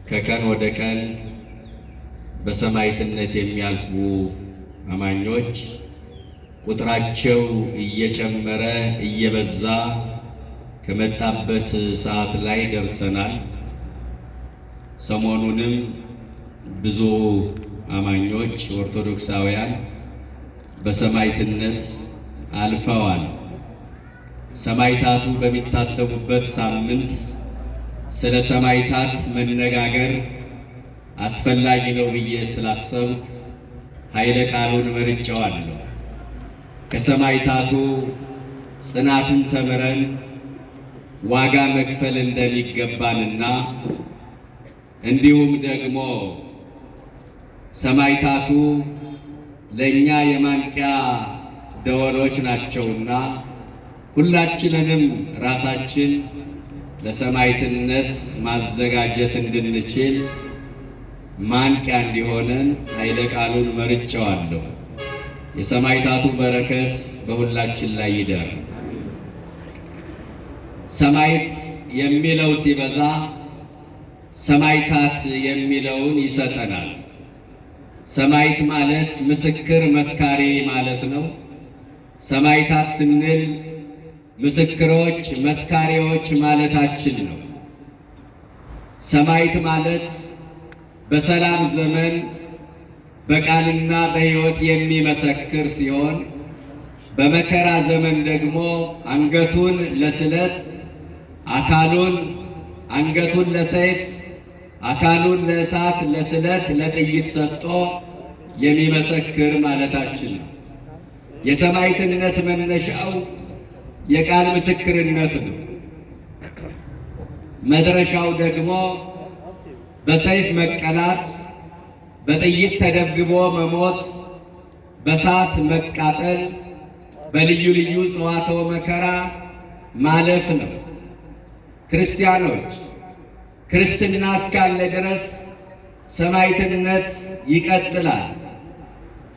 ከቀን ወደ ቀን በሰማዕትነት የሚያልፉ አማኞች ቁጥራቸው እየጨመረ እየበዛ ከመጣበት ሰዓት ላይ ደርሰናል። ሰሞኑንም ብዙ አማኞች ኦርቶዶክሳውያን በሰማዕትነት አልፈዋል። ሰማዕታቱ በሚታሰቡበት ሳምንት ስለ ሰማዕታት መነጋገር አስፈላጊ ነው ብዬ ስላሰብኩ ኃይለ ቃሉን መርጬዋለሁ። ከሰማዕታቱ ጽናትን ተምረን ዋጋ መክፈል እንደሚገባንና እንዲሁም ደግሞ ሰማዕታቱ ለእኛ የማንቂያ ደወሎች ናቸውና ሁላችንንም ራሳችን ለሰማዕትነት ማዘጋጀት እንድንችል ማንቂያ እንዲሆነን ኃይለ ቃሉን መርጬዋለሁ። የሰማዕታቱ በረከት በሁላችን ላይ ይደር። ሰማዕት የሚለው ሲበዛ ሰማዕታት የሚለውን ይሰጠናል። ሰማዕት ማለት ምስክር መስካሪ ማለት ነው። ሰማዕታት ስንል ምስክሮች መስካሪዎች ማለታችን ነው። ሰማዕት ማለት በሰላም ዘመን በቃልና በሕይወት የሚመሰክር ሲሆን በመከራ ዘመን ደግሞ አንገቱን ለስለት አንገቱን ለሰይፍ አካሉን ለእሳት ለስለት ለጥይት ሰጥቶ የሚመሰክር ማለታችን ነው። የሰማዕትነት መነሻው የቃል ምስክርነት ነው። መድረሻው ደግሞ በሰይፍ መቀላት፣ በጥይት ተደብድቦ መሞት፣ በእሳት መቃጠል፣ በልዩ ልዩ ጽዋትወ መከራ ማለፍ ነው። ክርስቲያኖች ክርስትና እስካለ ድረስ ሰማዕትነት ይቀጥላል።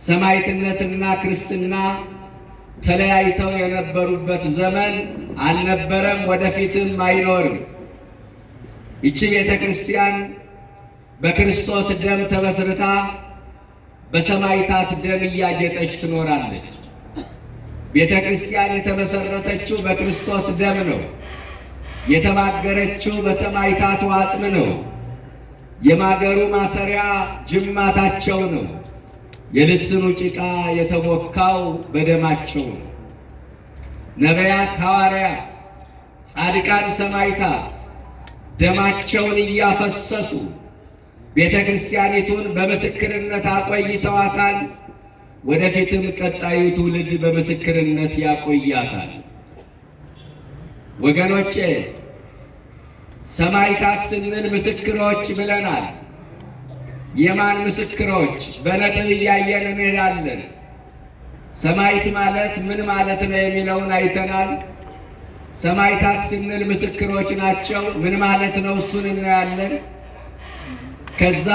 ሰማዕትነትና ክርስትና ተለያይተው የነበሩበት ዘመን አልነበረም፣ ወደፊትም አይኖርም። ይቺ ቤተ ክርስቲያን በክርስቶስ ደም ተመስርታ በሰማዕታት ደም እያጌጠች ትኖራለች። ቤተ ክርስቲያን የተመሰረተችው በክርስቶስ ደም ነው። የተማገረችው በሰማዕታቱ አጽም ነው። የማገሩ ማሰሪያ ጅማታቸው ነው። የልስኑ ጭቃ የተቦካው በደማቸው ነው። ነቢያት፣ ሐዋርያት፣ ጻድቃን፣ ሰማዕታት ደማቸውን እያፈሰሱ ቤተ ክርስቲያኒቱን በምስክርነት አቆይተዋታል። ወደፊትም ቀጣዩ ትውልድ በምስክርነት ያቆያታል። ወገኖቼ ሰማዕታት ስንል ምስክሮች ብለናል። የማን ምስክሮች? በነጥብ እያየን እንሄዳለን። ሰማዕት ማለት ምን ማለት ነው የሚለውን አይተናል። ሰማዕታት ስንል ምስክሮች ናቸው። ምን ማለት ነው? እሱን እናያለን። ከዛ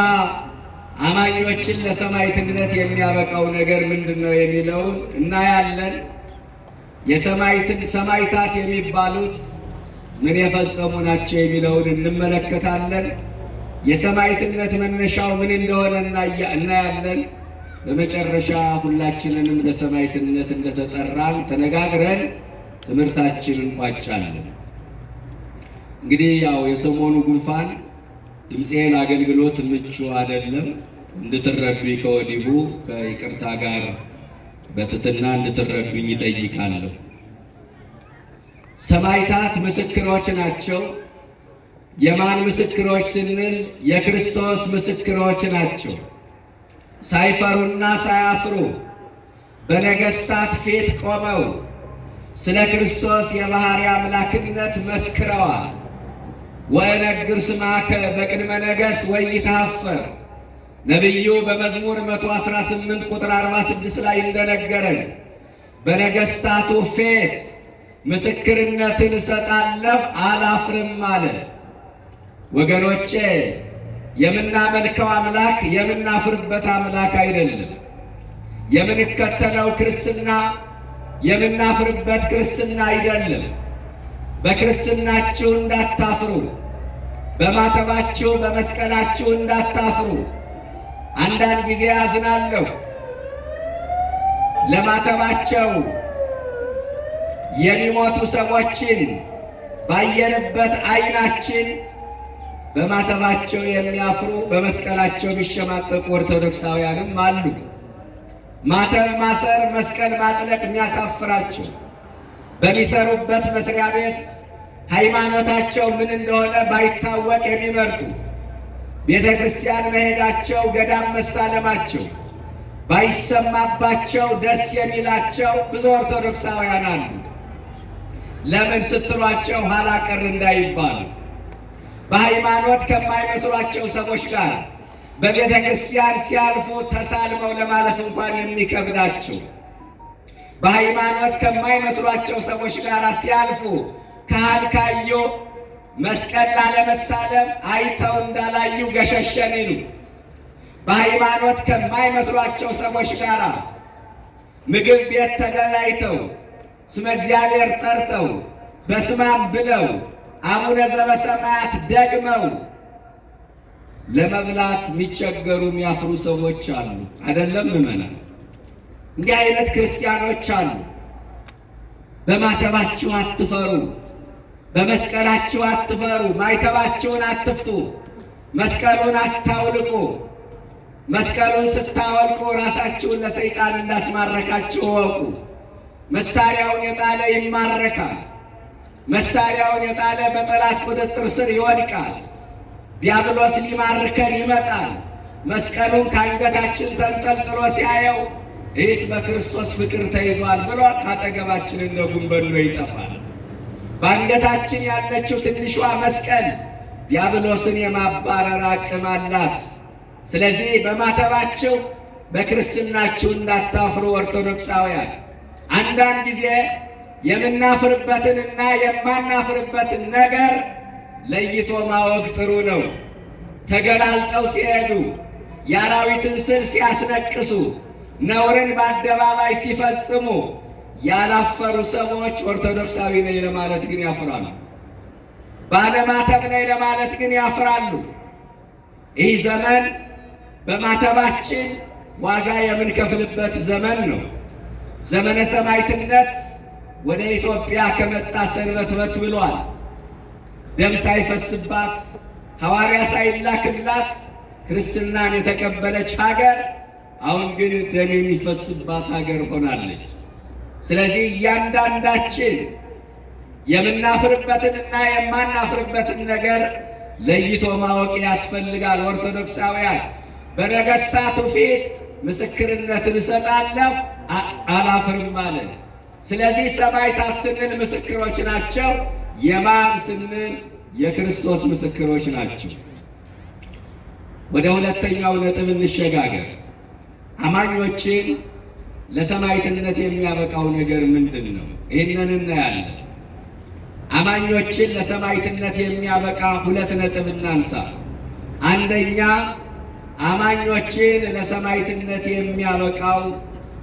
አማኞችን ለሰማዕትነት የሚያበቃው ነገር ምንድን ነው የሚለውን እናያለን። ሰማዕታት የሚባሉት ምን የፈጸሙ ናቸው የሚለውን እንመለከታለን። የሰማዕትነት መነሻው ምን እንደሆነ እናያለን። በመጨረሻ ሁላችንንም ለሰማዕትነት እንደተጠራን ተነጋግረን ትምህርታችንን እንቋጫለን። እንግዲህ ያው የሰሞኑ ጉንፋን ድምፄን አገልግሎት ምቹ አይደለም። እንድትረዱኝ ከወዲሁ ከይቅርታ ጋር በትህትና እንድትረዱኝ ይጠይቃለሁ። ሰማዕታት ምስክሮች ናቸው። የማን ምስክሮች ስንል የክርስቶስ ምስክሮች ናቸው። ሳይፈሩና ሳያፍሩ በነገሥታት ፊት ቆመው ስለ ክርስቶስ የባሕርይ አምላክነት መስክረዋል። ወእነግር ስማከ በቅድመ ነገሥት ወኢይትኀፈር ነቢዩ በመዝሙር 118 ቁጥር 46 ላይ እንደነገረን በነገሥታቱ ፊት ምስክርነትን እሰጣለሁ አላፍርም አለ። ወገኖቼ የምናመልከው አምላክ የምናፍርበት አምላክ አይደለም። የምንከተለው ክርስትና የምናፍርበት ክርስትና አይደለም። በክርስትናችሁ እንዳታፍሩ፣ በማተባችሁ በመስቀላችሁ እንዳታፍሩ። አንዳንድ ጊዜ አዝናለሁ። ለማተባቸው የሚሞቱ ሰዎችን ባየንበት ዓይናችን በማተባቸው የሚያፍሩ በመስቀላቸው የሚሸማቀቁ ኦርቶዶክሳውያንም አሉ። ማተብ ማሰር፣ መስቀል ማጥለቅ የሚያሳፍራቸው በሚሰሩበት መስሪያ ቤት ሃይማኖታቸው ምን እንደሆነ ባይታወቅ የሚመርጡ ቤተ ክርስቲያን መሄዳቸው፣ ገዳም መሳለማቸው ባይሰማባቸው ደስ የሚላቸው ብዙ ኦርቶዶክሳውያን አሉ። ለምን ስትሏቸው ኋላ ቀር እንዳይባሉ በሃይማኖት ከማይመስሏቸው ሰዎች ጋር በቤተ ክርስቲያን ሲያልፉ ተሳልመው ለማለፍ እንኳን የሚከብዳቸው፣ በሃይማኖት ከማይመስሏቸው ሰዎች ጋር ሲያልፉ ካህን ካዩ መስቀል ላለመሳለም አይተው እንዳላዩ ገሸሸን ይሉ፣ በሃይማኖት ከማይመስሏቸው ሰዎች ጋር ምግብ ቤት ተገናኝተው ስመ እግዚአብሔር ጠርተው በስማም ብለው አቡነ ዘበሰማያት ደግመው ለመብላት የሚቸገሩ የሚያፍሩ ሰዎች አሉ። አይደለም ምዕመናን? እንዲህ አይነት ክርስቲያኖች አሉ። በማተባችሁ አትፈሩ፣ በመስቀላችሁ አትፈሩ፣ ማይተባችሁን አትፍቱ፣ መስቀሉን አታውልቁ። መስቀሉን ስታወልቁ ራሳችሁን ለሰይጣን እንዳስማረካችሁ እወቁ። መሳሪያውን የጣለ ይማረካል። መሳሪያውን የጣለ በጠላት ቁጥጥር ስር ይወድቃል። ዲያብሎስ ሊማርከን ይመጣል። መስቀሉን ከአንገታችን ተንጠልጥሎ ሲያየው ይህስ በክርስቶስ ፍቅር ተይዟል ብሎ ካጠገባችን እንደ ጉንበሎ ይጠፋል። በአንገታችን ያለችው ትንሿ መስቀል ዲያብሎስን የማባረር አቅም አላት። ስለዚህ በማተባችሁ በክርስትናችሁ እንዳታፍሩ ኦርቶዶክሳውያን። አንዳንድ ጊዜ የምናፍርበትንና የማናፍርበትን ነገር ለይቶ ማወቅ ጥሩ ነው። ተገላልጠው ሲሄዱ፣ የአራዊትን ስል ሲያስነቅሱ፣ ነውርን በአደባባይ ሲፈጽሙ ያላፈሩ ሰዎች ኦርቶዶክሳዊ ነኝ ለማለት ግን ያፍራሉ። ባለማተብ ነኝ ለማለት ግን ያፍራሉ። ይህ ዘመን በማተባችን ዋጋ የምንከፍልበት ዘመን ነው። ዘመነ ሰማዕትነት ወደ ኢትዮጵያ ከመጣ ሰንበትበት ብሏል። ደም ሳይፈስባት ሐዋርያ ሳይላክላት ክርስትናን የተቀበለች ሀገር አሁን ግን ደም የሚፈስባት ሀገር ሆናለች። ስለዚህ እያንዳንዳችን የምናፍርበትንና የማናፍርበትን ነገር ለይቶ ማወቅ ያስፈልጋል። ኦርቶዶክሳውያን በነገሥታቱ ፊት ምስክርነትን እሰጣለሁ አላፍርም አለ። ስለዚህ ሰማዕታት ስንል ምስክሮች ናቸው። የማን ስንል የክርስቶስ ምስክሮች ናቸው። ወደ ሁለተኛው ነጥብ እንሸጋገር። አማኞችን ለሰማዕትነት የሚያበቃው ነገር ምንድን ነው? ይህንን እናያለን። አማኞችን ለሰማዕትነት የሚያበቃ ሁለት ነጥብ እናንሳ። አንደኛ፣ አማኞችን ለሰማዕትነት የሚያበቃው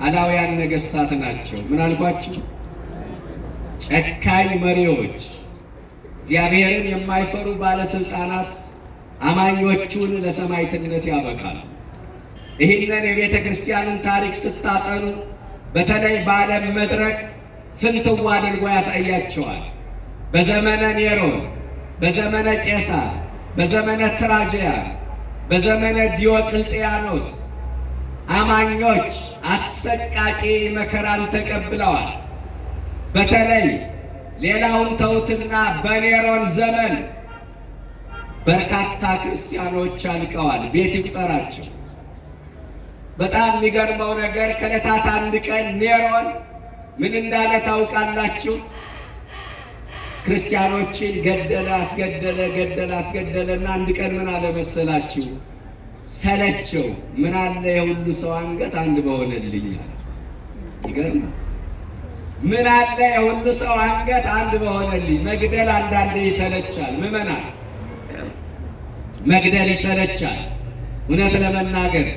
አላውያን ነገሥታት ናቸው። ምን አልኳችሁ? ጨካኝ መሪዎች፣ እግዚአብሔርን የማይፈሩ ባለስልጣናት አማኞቹን ለሰማዕትነት ያበቃል። ይህንን የቤተ ክርስቲያንን ታሪክ ስታጠኑ በተለይ በዓለም መድረክ ፍንትዋ አድርጎ ያሳያቸዋል። በዘመነ ኔሮን፣ በዘመነ ቄሳር፣ በዘመነ ትራጅያን፣ በዘመነ ዲዮቅልጥያኖስ አማኞች አሰቃቂ መከራን ተቀብለዋል። በተለይ ሌላውን ተውትና በኔሮን ዘመን በርካታ ክርስቲያኖች አልቀዋል። ቤት ይቁጠራቸው። በጣም የሚገርመው ነገር ከዕለታት አንድ ቀን ኔሮን ምን እንዳለ ታውቃላችሁ? ክርስቲያኖችን ገደለ፣ አስገደለ፣ ገደለ፣ አስገደለና አንድ ቀን ምን አለ መሰላችሁ? ሰለቸው። ምን አለ የሁሉ ሰው አንገት አንድ በሆነልኝ አለ። ይገርማል። ምን አለ የሁሉ ሰው አንገት አንድ በሆነልኝ። መግደል አንዳንዴ ይሰለቻል ምዕመናን፣ መግደል ይሰለቻል እውነት ለመናገር።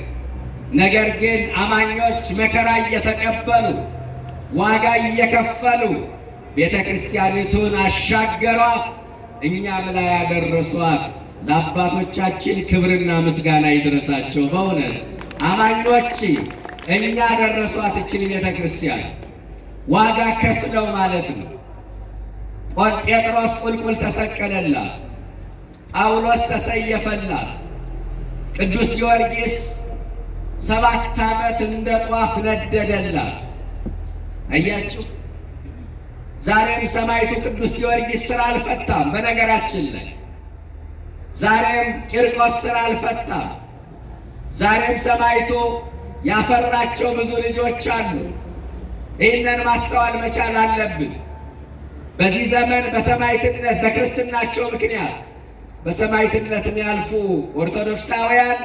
ነገር ግን አማኞች መከራ እየተቀበሉ ዋጋ እየከፈሉ ቤተ ክርስቲያኒቱን አሻገሯት፣ እኛም ላይ ያደረሷት። ለአባቶቻችን ክብርና ምስጋና ይድረሳቸው። በእውነት አማኞች እኛ ደረሷት እችን ቤተ ክርስቲያን ዋጋ ከፍለው ማለት ነው። ጴጥሮስ ቁልቁል ተሰቀለላት፣ ጳውሎስ ተሰየፈላት፣ ቅዱስ ጊዮርጊስ 7 ዓመት እንደ ጧፍ ነደደላት። አያችሁ፣ ዛሬም ሰማዕቱ ቅዱስ ጊዮርጊስ ስራ አልፈታም። በነገራችን ላይ ዛሬም ቂርቆስ ስራ አልፈታም። ዛሬም ሰማዕቱ ያፈራቸው ብዙ ልጆች አሉ። ይህንን ማስተዋል መቻል አለብን። በዚህ ዘመን በሰማዕትነት በክርስትናቸው ምክንያት በሰማዕትነት ያልፉ ኦርቶዶክሳውያን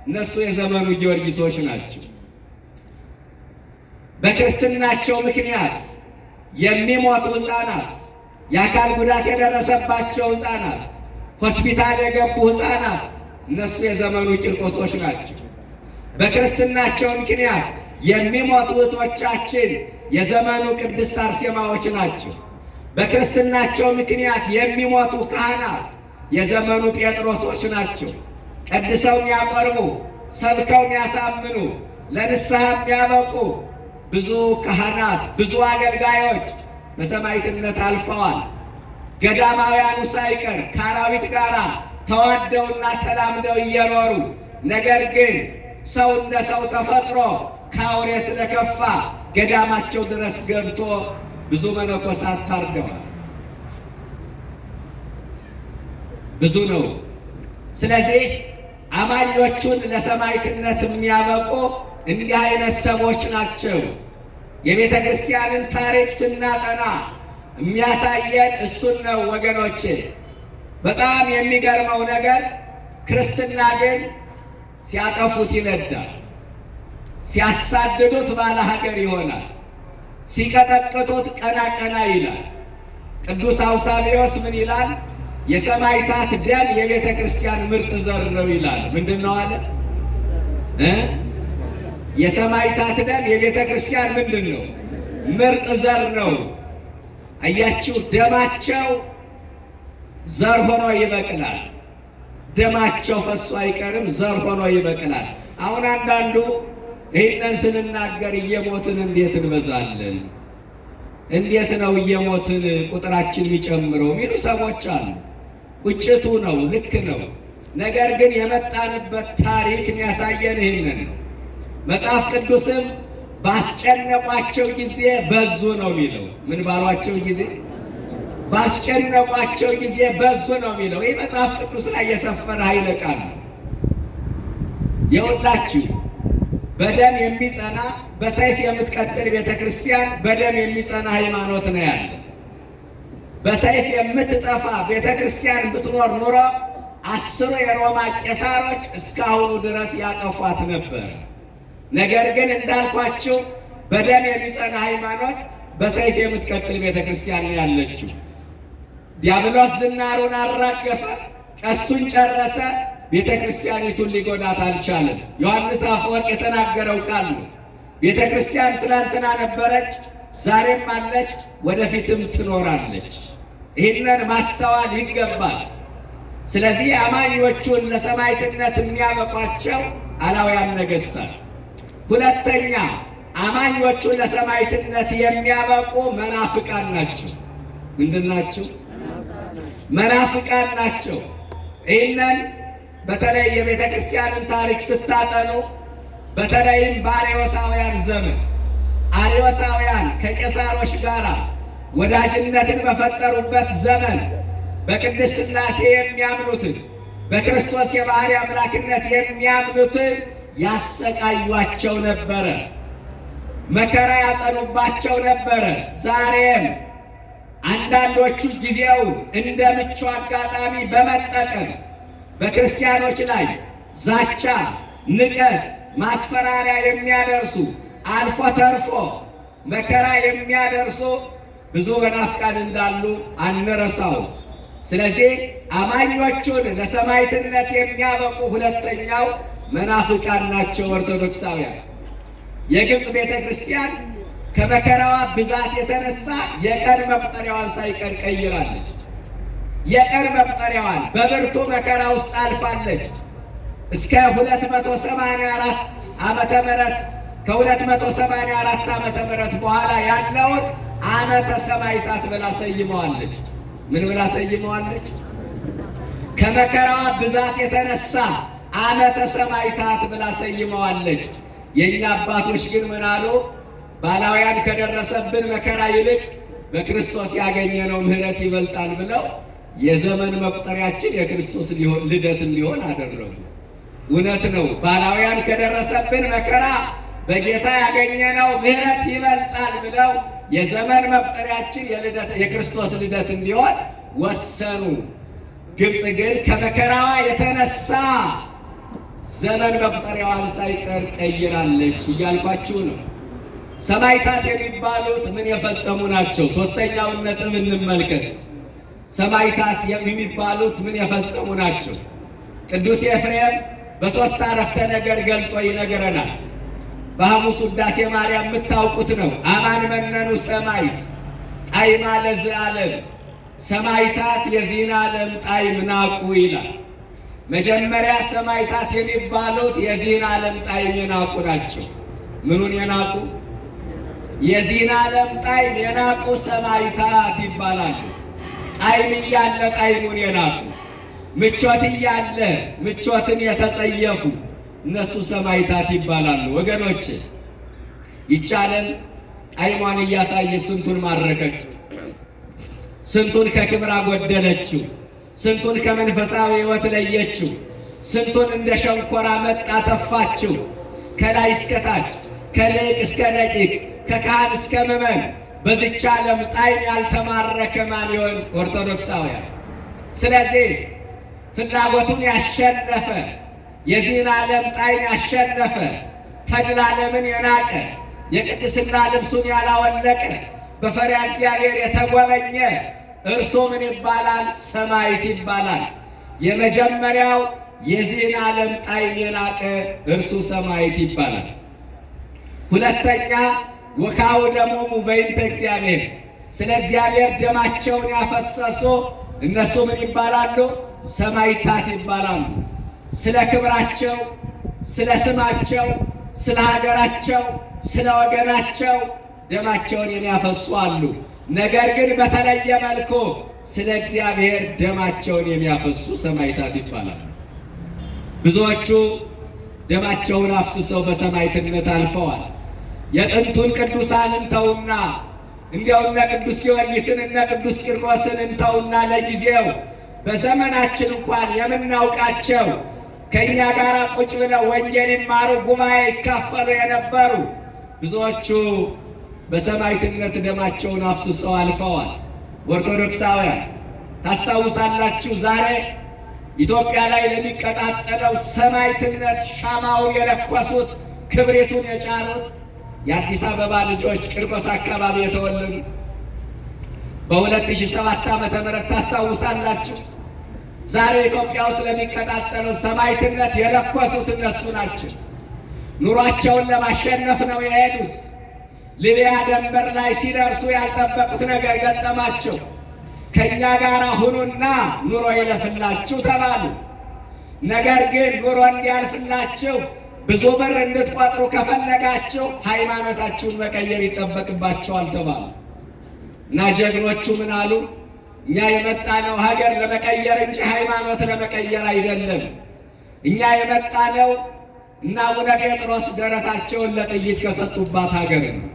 እነሱ የዘመኑ ጊዮርጊሶች ናቸው። በክርስትናቸው ምክንያት የሚሞቱ ሕፃናት፣ የአካል ጉዳት የደረሰባቸው ሕፃናት፣ ሆስፒታል የገቡ ሕፃናት እነሱ የዘመኑ ቂርቆሶች ናቸው። በክርስትናቸው ምክንያት የሚሞቱ እህቶቻችን የዘመኑ ቅድስት አርሴማዎች ናቸው። በክርስትናቸው ምክንያት የሚሞቱ ካህናት የዘመኑ ጴጥሮሶች ናቸው። ቀድሰው የሚያቆርቡ፣ ሰብከው የሚያሳምኑ፣ ለንስሐ የሚያበቁ ብዙ ካህናት፣ ብዙ አገልጋዮች በሰማዕትነት አልፈዋል። ገዳማውያኑ ሳይቀር ከአራዊት ጋር ተዋደውና ተላምደው እየኖሩ ነገር ግን ሰው እንደ ሰው ተፈጥሮ ከአውሬ ስለከፋ ገዳማቸው ድረስ ገብቶ ብዙ መነኮሳት ታርደዋል። ብዙ ነው። ስለዚህ አማኞቹን ለሰማዕትነት የሚያበቁ እንዲህ አይነት ሰዎች ናቸው። የቤተ ክርስቲያንን ታሪክ ስናጠና የሚያሳየን እሱን ነው ወገኖቼ። በጣም የሚገርመው ነገር ክርስትና ግን ሲያጠፉት ይነዳል፣ ሲያሳድዱት ባለ ሀገር ይሆናል፣ ሲቀጠቅጡት ቀና ቀና ይላል። ቅዱስ አውሳብዮስ ምን ይላል? የሰማዕታት ደም የቤተ ክርስቲያን ምርጥ ዘር ነው ይላል። ምንድን ነው አለ? የሰማዕታት ደም የቤተ ክርስቲያን ምንድን ነው? ምርጥ ዘር ነው። አያችሁ፣ ደማቸው ዘር ሆኖ ይበቅላል። ደማቸው ፈሶ አይቀርም፣ ዘር ሆኖ ይበቅላል። አሁን አንዳንዱ ይህንን ስንናገር እየሞትን እንዴት እንበዛለን፣ እንዴት ነው እየሞትን ቁጥራችን የሚጨምረው የሚሉ ሰዎች አሉ። ቁጭቱ ነው፣ ልክ ነው። ነገር ግን የመጣንበት ታሪክ የሚያሳየን ይህንን ነው። መጽሐፍ ቅዱስም ባስጨነቋቸው ጊዜ በዙ ነው የሚለው። ምን ባሏቸው ጊዜ? ባስጨነቋቸው ጊዜ በዙ ነው የሚለው። ይህ መጽሐፍ ቅዱስ ላይ የሰፈረ ኃይለ ቃል ነው። የሁላችሁ በደም የሚጸና በሰይፍ የምትቀጥል ቤተ ክርስቲያን፣ በደም የሚጸና ሃይማኖት ነው ያለ። በሰይፍ የምትጠፋ ቤተ ክርስቲያን ብትኖር ኑሮ 10 የሮማ ቄሳሮች እስካሁኑ ድረስ ያጠፏት ነበር። ነገር ግን እንዳልኳችሁ በደም የሚጸና ሃይማኖት፣ በሰይፍ የምትቀጥል ቤተ ክርስቲያን ነው ያለችው። ዲያብሎስ ዝናሩን አራገፈ፣ ቀስቱን ጨረሰ። ቤተ ክርስቲያኒቱን ሊጎዳት አልቻለም። ዮሐንስ አፈወርቅ የተናገረው ቃል ነው። ቤተ ክርስቲያን ትናንትና ነበረች፣ ዛሬም አለች፣ ወደፊትም ትኖራለች። ይህንን ማስተዋል ይገባል። ስለዚህ አማኞቹን ለሰማዕትነት የሚያበቋቸው አላውያን ነገሥታት። ሁለተኛ፣ አማኞቹን ለሰማዕትነት የሚያበቁ መናፍቃን ናቸው። ምንድን ናቸው? መናፍቃን ናቸው። ይህንን በተለይ የቤተ ክርስቲያንን ታሪክ ስታጠኑ፣ በተለይም በአርዮሳውያን ዘመን አርዮሳውያን ከቄሳሮች ጋር ወዳጅነትን በፈጠሩበት ዘመን በቅድስት ሥላሴ የሚያምኑትን በክርስቶስ የባሕሪ አምላክነት የሚያምኑትን ያሰቃዩአቸው ነበረ፣ መከራ ያጸኑባቸው ነበረ። ዛሬም አንዳንዶቹ ጊዜውን እንደ ምቹ አጋጣሚ በመጠቀም በክርስቲያኖች ላይ ዛቻ፣ ንቀት፣ ማስፈራሪያ የሚያደርሱ አልፎ ተርፎ መከራ የሚያደርሱ ብዙ መናፍቃን እንዳሉ አንረሳው። ስለዚህ አማኞቹን ለሰማዕትነት የሚያበቁ ሁለተኛው መናፍቃን ናቸው ኦርቶዶክሳውያን። የግብፅ ቤተ ክርስቲያን ከመከራዋ ብዛት የተነሳ የቀን መቁጠሪያዋን ሳይቀር ቀይራለች። የቀን መቁጠሪያዋን በብርቱ መከራ ውስጥ አልፋለች። እስከ 284 ዓመተ ምህረት ከ284 ዓመተ ምህረት በኋላ ያለውን ዓመተ ሰማዕታት ብላ ሰይመዋለች። ምን ብላ ሰይመዋለች? ከመከራዋ ብዛት የተነሳ ዓመተ ሰማዕታት ብላ ሰይመዋለች። የእኛ አባቶች ግን ምን አሉ? ባላውያን ከደረሰብን መከራ ይልቅ በክርስቶስ ያገኘነው ምሕረት ይበልጣል ብለው የዘመን መቁጠሪያችን የክርስቶስ ልደት እንዲሆን አደረጉ። እውነት ነው። ባላውያን ከደረሰብን መከራ በጌታ ያገኘነው ምሕረት ይበልጣል ብለው የዘመን መቁጠሪያችን የክርስቶስ ልደት እንዲሆን ወሰኑ። ግብፅ ግን ከመከራዋ የተነሳ ዘመን መቁጠሪያዋን ሳይቀር ቀይራለች እያልኳችሁ ነው። ሰማዕታት የሚባሉት ምን የፈጸሙ ናቸው? ሦስተኛውን ነጥብ እንመልከት። ሰማዕታት የሚባሉት ምን የፈጸሙ ናቸው? ቅዱስ ኤፍሬም በሦስት አረፍተ ነገር ገልጦ ይነግረናል። በሐሙስ ውዳሴ ማርያም የምታውቁት ነው። አማን መነኑ ሰማዕት ጣዕመ ለዚህ ዓለም፣ ሰማዕታት የዚህን ዓለም ጣዕም ናቁ ይላል። መጀመሪያ ሰማዕታት የሚባሉት የዚህን ዓለም ጣዕም የናቁ ናቸው። ምኑን የናቁ? የዚህን ዓለም ጣዕም የናቁ ሰማዕታት ይባላሉ። ጣዕም እያለ ጣዕሙን የናቁ፣ ምቾት እያለ ምቾትን የተጸየፉ እነሱ ሰማዕታት ይባላሉ። ወገኖች ይቻለን ጣዕሟን እያሳየ ስንቱን ማረከች፣ ስንቱን ከክብር አጎደለችው፣ ስንቱን ከመንፈሳዊ ሕይወት ለየችው፣ ስንቱን እንደ ሸንኮራ መጣ ተፋችው። ከላይ እስከ ታች፣ ከሊቅ እስከ ደቂቅ፣ ከካህን እስከ ምዕመን በዚች ዓለም ጣዕም ያልተማረከ ማን ይሆን? ኦርቶዶክሳውያን። ስለዚህ ፍላጎቱን ያሸነፈ የዚህን ዓለም ጣዕም ያሸነፈ ተድላ ዓለምን የናቀ የቅድስና ልብሱን ያላወለቀ በፈሪሃ እግዚአብሔር የተጎበኘ እርሱ ምን ይባላል? ሰማዕት ይባላል። የመጀመሪያው የዚህን ዓለም ጣዕም የናቀ እርሱ ሰማዕት ይባላል። ሁለተኛ ወካው ደሞሙ በእንተ እግዚአብሔር፣ ስለ እግዚአብሔር ደማቸውን ያፈሰሱ እነሱ ምን ይባላሉ? ሰማዕታት ይባላሉ። ስለ ክብራቸው፣ ስለ ስማቸው፣ ስለ ሀገራቸው፣ ስለ ወገናቸው ደማቸውን የሚያፈሱ አሉ። ነገር ግን በተለየ መልኩ ስለ እግዚአብሔር ደማቸውን የሚያፈሱ ሰማዕታት ይባላሉ። ብዙዎቹ ደማቸውን አፍስሰው በሰማዕትነት አልፈዋል። የጥንቱን ቅዱሳን እንተውና እንዲያው እነ ቅዱስ ጊዮርጊስን እነ ቅዱስ ቂርቆስን እንተውና ለጊዜው በዘመናችን እንኳን የምናውቃቸው ከእኛ ጋር ቁጭ ብለው ወንጌል ይማሩ ጉባኤ ይካፈሉ የነበሩ ብዙዎቹ በሰማዕትነት ደማቸውን አፍስሰው አልፈዋል። ኦርቶዶክሳውያን ታስታውሳላችሁ፣ ዛሬ ኢትዮጵያ ላይ ለሚቀጣጠለው ሰማዕትነት ሻማውን የለኮሱት ክብሪቱን የጫሩት የአዲስ አበባ ልጆች ቂርቆስ አካባቢ የተወለዱ በ2007 ዓመተ ምህረት ታስታውሳላችሁ። ዛሬ ኢትዮጵያ ውስጥ ለሚቀጣጠለው ሰማዕትነት የለኮሱት እነሱ ናቸው። ኑሯቸውን ለማሸነፍ ነው የሄዱት። ሊቢያ ድንበር ላይ ሲደርሱ ያልጠበቁት ነገር ገጠማቸው። ከእኛ ጋር ሁኑና ኑሮ ይለፍላችሁ ተባሉ። ነገር ግን ኑሮ እንዲያልፍላችሁ ብዙ ብር እንድትቆጥሩ ከፈለጋችሁ ሃይማኖታችሁን መቀየር ይጠበቅባቸዋል ተባሉ እና ጀግኖቹ ምን አሉ? እኛ የመጣነው ሀገር ለመቀየር እንጂ ሃይማኖት ለመቀየር አይደለም። እኛ የመጣነው እና አቡነ ጴጥሮስ ደረታቸውን ለጥይት ከሰጡባት ሀገር ነው።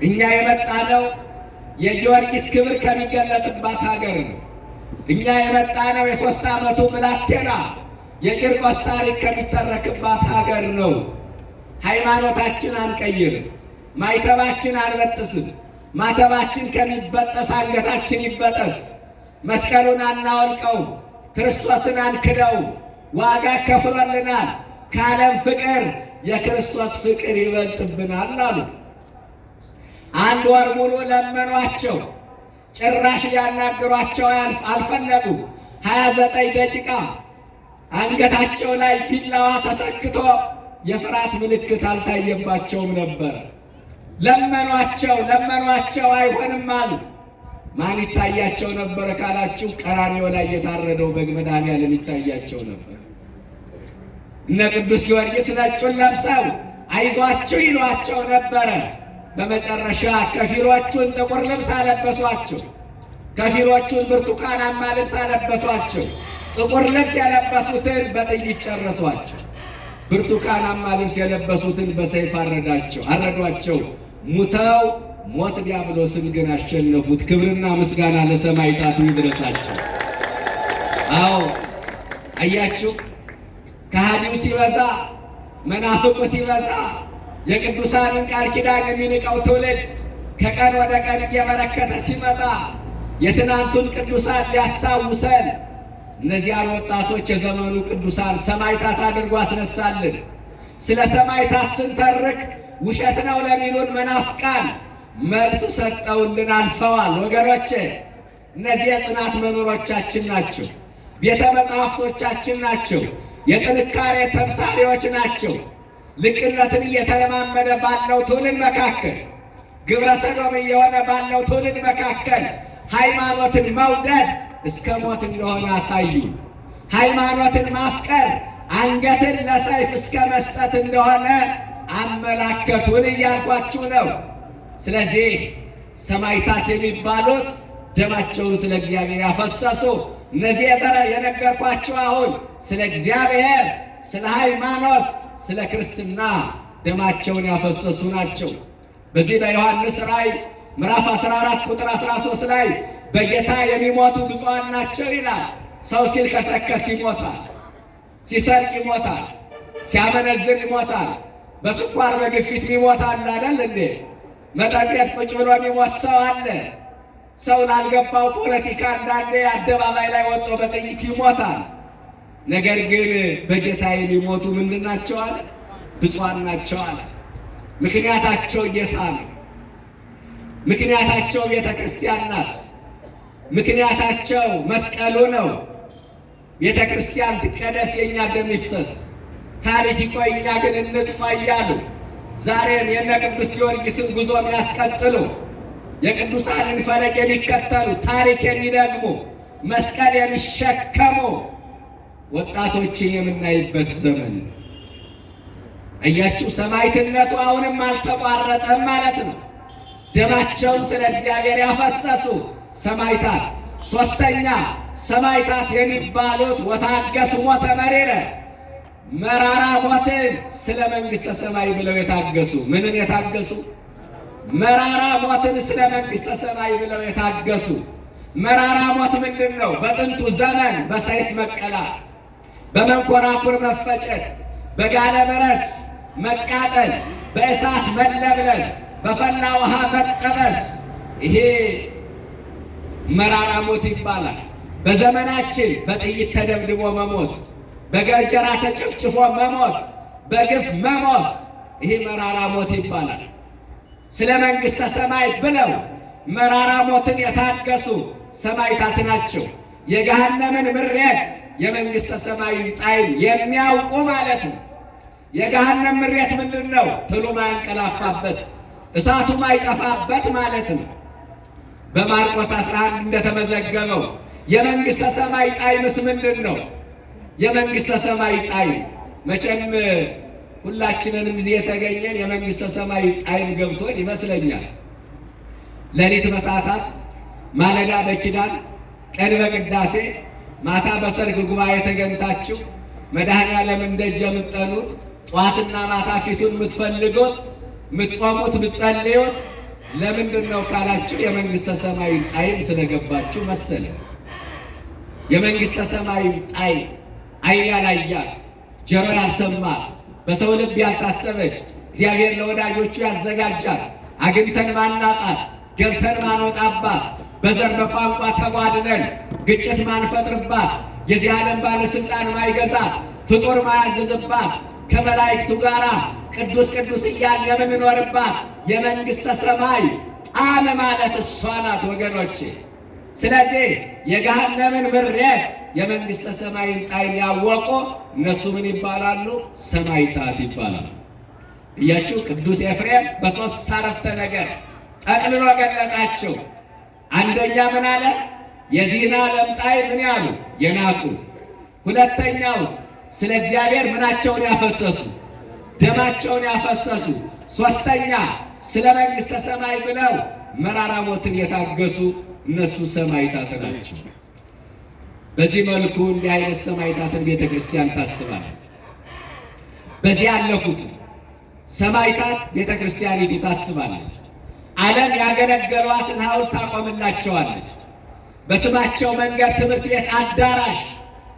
እኛ የመጣነው የጊዮርጊስ ክብር ከሚገለጥባት ሀገር ነው። እኛ የመጣነው የ3 ዓመቱ ብላቴና የቂርቆስ ታሪክ ከሚተረክባት ሀገር ነው። ሃይማኖታችን አንቀይርም፣ ማይተባችን አንበጥስም። ማተባችን ከሚበጠስ አንገታችን ይበጠስ። መስቀሉን አናወልቀው፣ ክርስቶስን አንክደው። ዋጋ ከፍሎልናል። ከዓለም ፍቅር የክርስቶስ ፍቅር ይበልጥብናል አሉ። 1 ወር ሙሉ ለመኗቸው። ጭራሽ ሊያናግሯቸው አልፈለጉ። 29 ደቂቃ አንገታቸው ላይ ቢላዋ ተሰክቶ የፍርሃት ምልክት አልታየባቸውም ነበር። ለመኗቸው፣ አይሆንም አሉ። ማን ይታያቸው ነበር ካላችሁ ቀራንዮ ላይ የታረደው በግ መድኃኔዓለም ይታያቸው ነበር። እነ ቅዱስ ጊዮርጊስ ነጩን ለብሰው አይዟችሁ ይሏቸው ነበረ። በመጨረሻ ከፊሎቹን ጥቁር ልብስ አለበሷቸው፣ ከፊሎቹን ብርቱካናማ ልብስ አለበሷቸው። ጥቁር ልብስ የለበሱትን በጥይት ጨረሷቸው፣ ብርቱካናማ ልብስ የለበሱትን በሰይፍ አረዷቸው። ሙተው ሞት ዲያብሎስን ግን አሸነፉት። ክብርና ምስጋና ለሰማዕታቱ ይድረሳቸው። አዎ አያችሁ፣ ከሃዲው ሲበዛ፣ መናፍቁ ሲበዛ፣ የቅዱሳንን ቃል ኪዳን የሚንቀው ትውልድ ከቀን ወደ ቀን እየበረከተ ሲመጣ የትናንቱን ቅዱሳን ሊያስታውሰን እነዚያን ወጣቶች የዘመኑ ቅዱሳን ሰማዕታት አድርጎ አስነሳልን። ስለ ሰማዕታት ስንተርክ ውሸት ነው ለሚሉን መናፍቃን መልስ ሰጠውልን አልፈዋል። ወገኖቼ እነዚህ የጽናት መምህሮቻችን ናቸው፣ ቤተ መጻሕፍቶቻችን ናቸው፣ የጥንካሬ ተምሳሌዎች ናቸው። ልቅነትን እየተለማመደ ባለው ትውልድ መካከል፣ ግብረ ሰዶም እየሆነ ባለው ትውልድ መካከል ሃይማኖትን መውደድ እስከ ሞት እንደሆነ አሳዩ። ሃይማኖትን ማፍቀር አንገትን ለሰይፍ እስከ መስጠት እንደሆነ አመላከቱን እያልኳችሁ ነው። ስለዚህ ሰማዕታት የሚባሉት ደማቸውን ስለ እግዚአብሔር ያፈሰሱ፣ እነዚህ የነገርኳችሁ አሁን ስለ እግዚአብሔር፣ ስለ ሃይማኖት፣ ስለ ክርስትና ደማቸውን ያፈሰሱ ናቸው። በዚህ በዮሐንስ ራእይ ምዕራፍ 14 ቁጥር 13 ላይ በጌታ የሚሞቱ ብፁዓን ናቸው ይላል። ሰው ሲልከሰከስ ይሞታል፣ ሲሰርቅ ይሞታል፣ ሲያመነዝር ይሞታል፣ በስኳር በግፊት ይሞታል አይደል እንዴ? መጠጥ ቤት ቁጭ ብሎ የሚሞት ሰው አለ። ሰው ላልገባው ፖለቲካ አንዳንዴ አደባባይ ላይ ወጥቶ በጥይት ይሞታል። ነገር ግን በጌታ የሚሞቱ ምንድን ናቸው አለ? ብፁዓን ናቸው አለ። ምክንያታቸው ጌታ ነው። ምክንያታቸው ቤተ ክርስቲያን ናት። ምክንያታቸው መስቀሉ ነው። ቤተ ክርስቲያን ትቀደስ፣ የእኛ ደም ይፍሰስ፣ ታሪክ ይቆይ፣ እኛ ግን እንጥፋ እያሉ ዛሬም የነ ቅዱስ ጊዮርጊስን ጉዞ የሚያስቀጥሉ የቅዱሳንን ፈለግ የሚከተሉ ታሪክ የሚደግሙ መስቀል የሚሸከሙ ወጣቶችን የምናይበት ዘመን ነው። አያችሁ፣ ሰማዕትነቱ አሁንም አልተቋረጠም ማለት ነው። ደማቸውን ስለ እግዚአብሔር ያፈሰሱ ሰማዕታት። ሶስተኛ ሰማዕታት የሚባሉት ወታገሱ ሞተ መሪረ፣ መራራ ሞትን ስለ መንግሥተ ሰማይ ብለው የታገሱ። ምንን የታገሱ? መራራ ሞትን ስለ መንግሥተ ሰማይ ብለው የታገሱ። መራራ ሞት ምንድን ነው? በጥንቱ ዘመን በሰይፍ መቀላት፣ በመንኮራኩር መፈጨት፣ በጋለ ብረት መቃጠል፣ በእሳት መለብለብ፣ በፈላ ውሃ መጠበስ፣ ይሄ መራራ ሞት ይባላል። በዘመናችን በጥይት ተደብድቦ መሞት፣ በገጀራ ተጨፍጭፎ መሞት፣ በግፍ መሞት፣ ይሄ መራራ ሞት ይባላል። ስለ መንግሥተ ሰማይ ብለው መራራ ሞትን የታገሱ ሰማዕታት ናቸው። የገሃነምን ምሬት፣ የመንግሥተ ሰማይን ጣዕም የሚያውቁ ማለት ነው። የገሃነም ምሬት ምንድን ነው? ትሉ ማያንቀላፋበት፣ እሳቱ ማይጠፋበት ማለት ነው። በማርቆስ 11 እንደተመዘገበው የመንግሥተ ሰማይ ጣዕምስ ምንድን ነው? የመንግሥተ ሰማይ ጣዕም መቼም ሁላችንንም እዚህ የተገኘን የመንግሥተ ሰማይ ጣዕም ገብቶን ይመስለኛል። ሌሊት በሰዓታት፣ ማለዳ በኪዳን፣ ቀን በቅዳሴ፣ ማታ በሰርክ ጉባኤ ተገኝታችሁ መድኃኔዓለምን ደጅ የምትጠኑት፣ ጠዋትና ማታ ፊቱን የምትፈልጉት፣ የምትጾሙት፣ የምትጸልዩት ለምንድን ነው ካላችሁ የመንግሥተ ሰማይ ጣዕም ስለገባችሁ መሰለ። የመንግሥተ ሰማይ ጣዕም ዓይን ያላያት፣ ጆሮ ያልሰማት፣ በሰው ልብ ያልታሰበች፣ እግዚአብሔር ለወዳጆቹ ያዘጋጃት፣ አግኝተን ማናጣት፣ ገብተን ማንወጣባት፣ በዘር በቋንቋ ተጓድነን ግጭት ማንፈጥርባት፣ የዚህ ዓለም ባለሥልጣን ማይገዛት፣ ፍጡር ማያዘዝባት፣ ከመላእክቱ ጋር ቅዱስ ቅዱስ እያልን የምንኖርባት የመንግሥተ ሰማይ ጣዕም ማለት እሷ ናት ወገኖቼ። ስለዚህ የገሃነምን ምሬት፣ የመንግሥተ ሰማይን ጣዕም ያወቁ እነሱ ምን ይባላሉ? ሰማዕታት ይባላሉ። እያችሁ ቅዱስ ኤፍሬም በሦስት አረፍተ ነገር ጠቅልሎ ገለጣቸው። አንደኛ ምን አለ? የዚህን ዓለም ጣዕም ምን ያሉ የናቁ። ሁለተኛውስ ስለ እግዚአብሔር ምናቸውን ያፈሰሱ ደማቸውን ያፈሰሱ። ሶስተኛ ስለ መንግሥተ ሰማይ ብለው መራራ ሞትን የታገሱ እነሱ ሰማዕታት ናቸው። በዚህ መልኩ እንዲህ አይነት ሰማዕታትን ቤተ ክርስቲያን ታስባለች። በዚህ ያለፉት ሰማዕታት ቤተ ክርስቲያኒቱ ታስባለች። ዓለም ያገለገሏትን ሐውልት ታቆምላቸዋለች። በስማቸው መንገድ፣ ትምህርት ቤት፣ አዳራሽ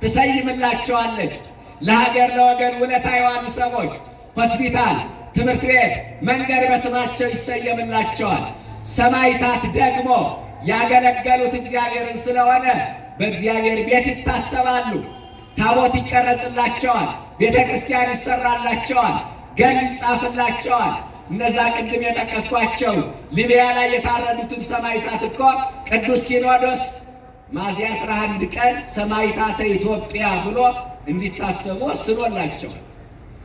ትሰይምላቸዋለች። ለሀገር ለወገን ውለታ የዋሉ ሰዎች ሆስፒታል፣ ትምህርት ቤት፣ መንገድ በስማቸው ይሰየምላቸዋል። ሰማዕታት ደግሞ ያገለገሉት እግዚአብሔርን ስለሆነ በእግዚአብሔር ቤት ይታሰባሉ። ታቦት ይቀረጽላቸዋል። ቤተ ክርስቲያን ይሰራላቸዋል። ገድል ይጻፍላቸዋል። እነዛ ቅድም የጠቀስኳቸው ሊቢያ ላይ የታረዱትን ሰማዕታት እኮ ቅዱስ ሲኖዶስ ሚያዝያ 11 ቀን ሰማዕታተ ኢትዮጵያ ብሎ እንዲታሰቡ ወስኖላቸው።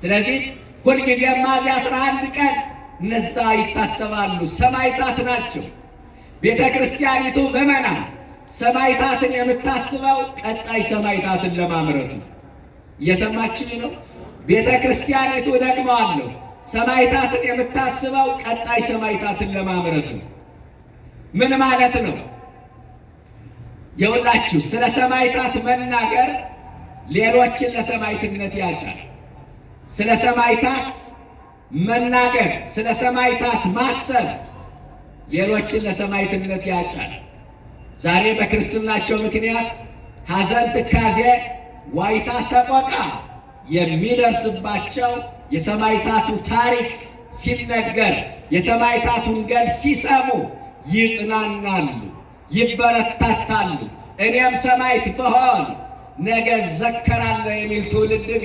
ስለዚህ ሁልጊዜ ሚያዝያ 11 ቀን እነዛ ይታሰባሉ። ሰማዕታት ናቸው። ቤተ ክርስቲያኒቱ ምዕመናን ሰማዕታትን የምታስበው ቀጣይ ሰማዕታትን ለማምረቱ። እየሰማችኝ ነው? ቤተ ክርስቲያኒቱ ደግሞ አለው ሰማዕታትን የምታስበው ቀጣይ ሰማዕታትን ለማምረቱ። ምን ማለት ነው? የሁላችሁ ስለ ሰማዕታት መናገር ሌሎችን ለሰማዕትነት ያጫል። ስለ ሰማዕታት መናገር፣ ስለ ሰማዕታት ማሰብ ሌሎችን ለሰማዕትነት ያጫል። ዛሬ በክርስትናቸው ምክንያት ሐዘን፣ ትካዜ፣ ዋይታ፣ ሰቆቃ የሚደርስባቸው የሰማዕታቱ ታሪክ ሲነገር፣ የሰማዕታቱን ገድል ሲሰሙ ይጽናናሉ፣ ይበረታታሉ። እኔም ሰማዕት ብሆን ነገ እዘከራለሁ የሚል ትውልድን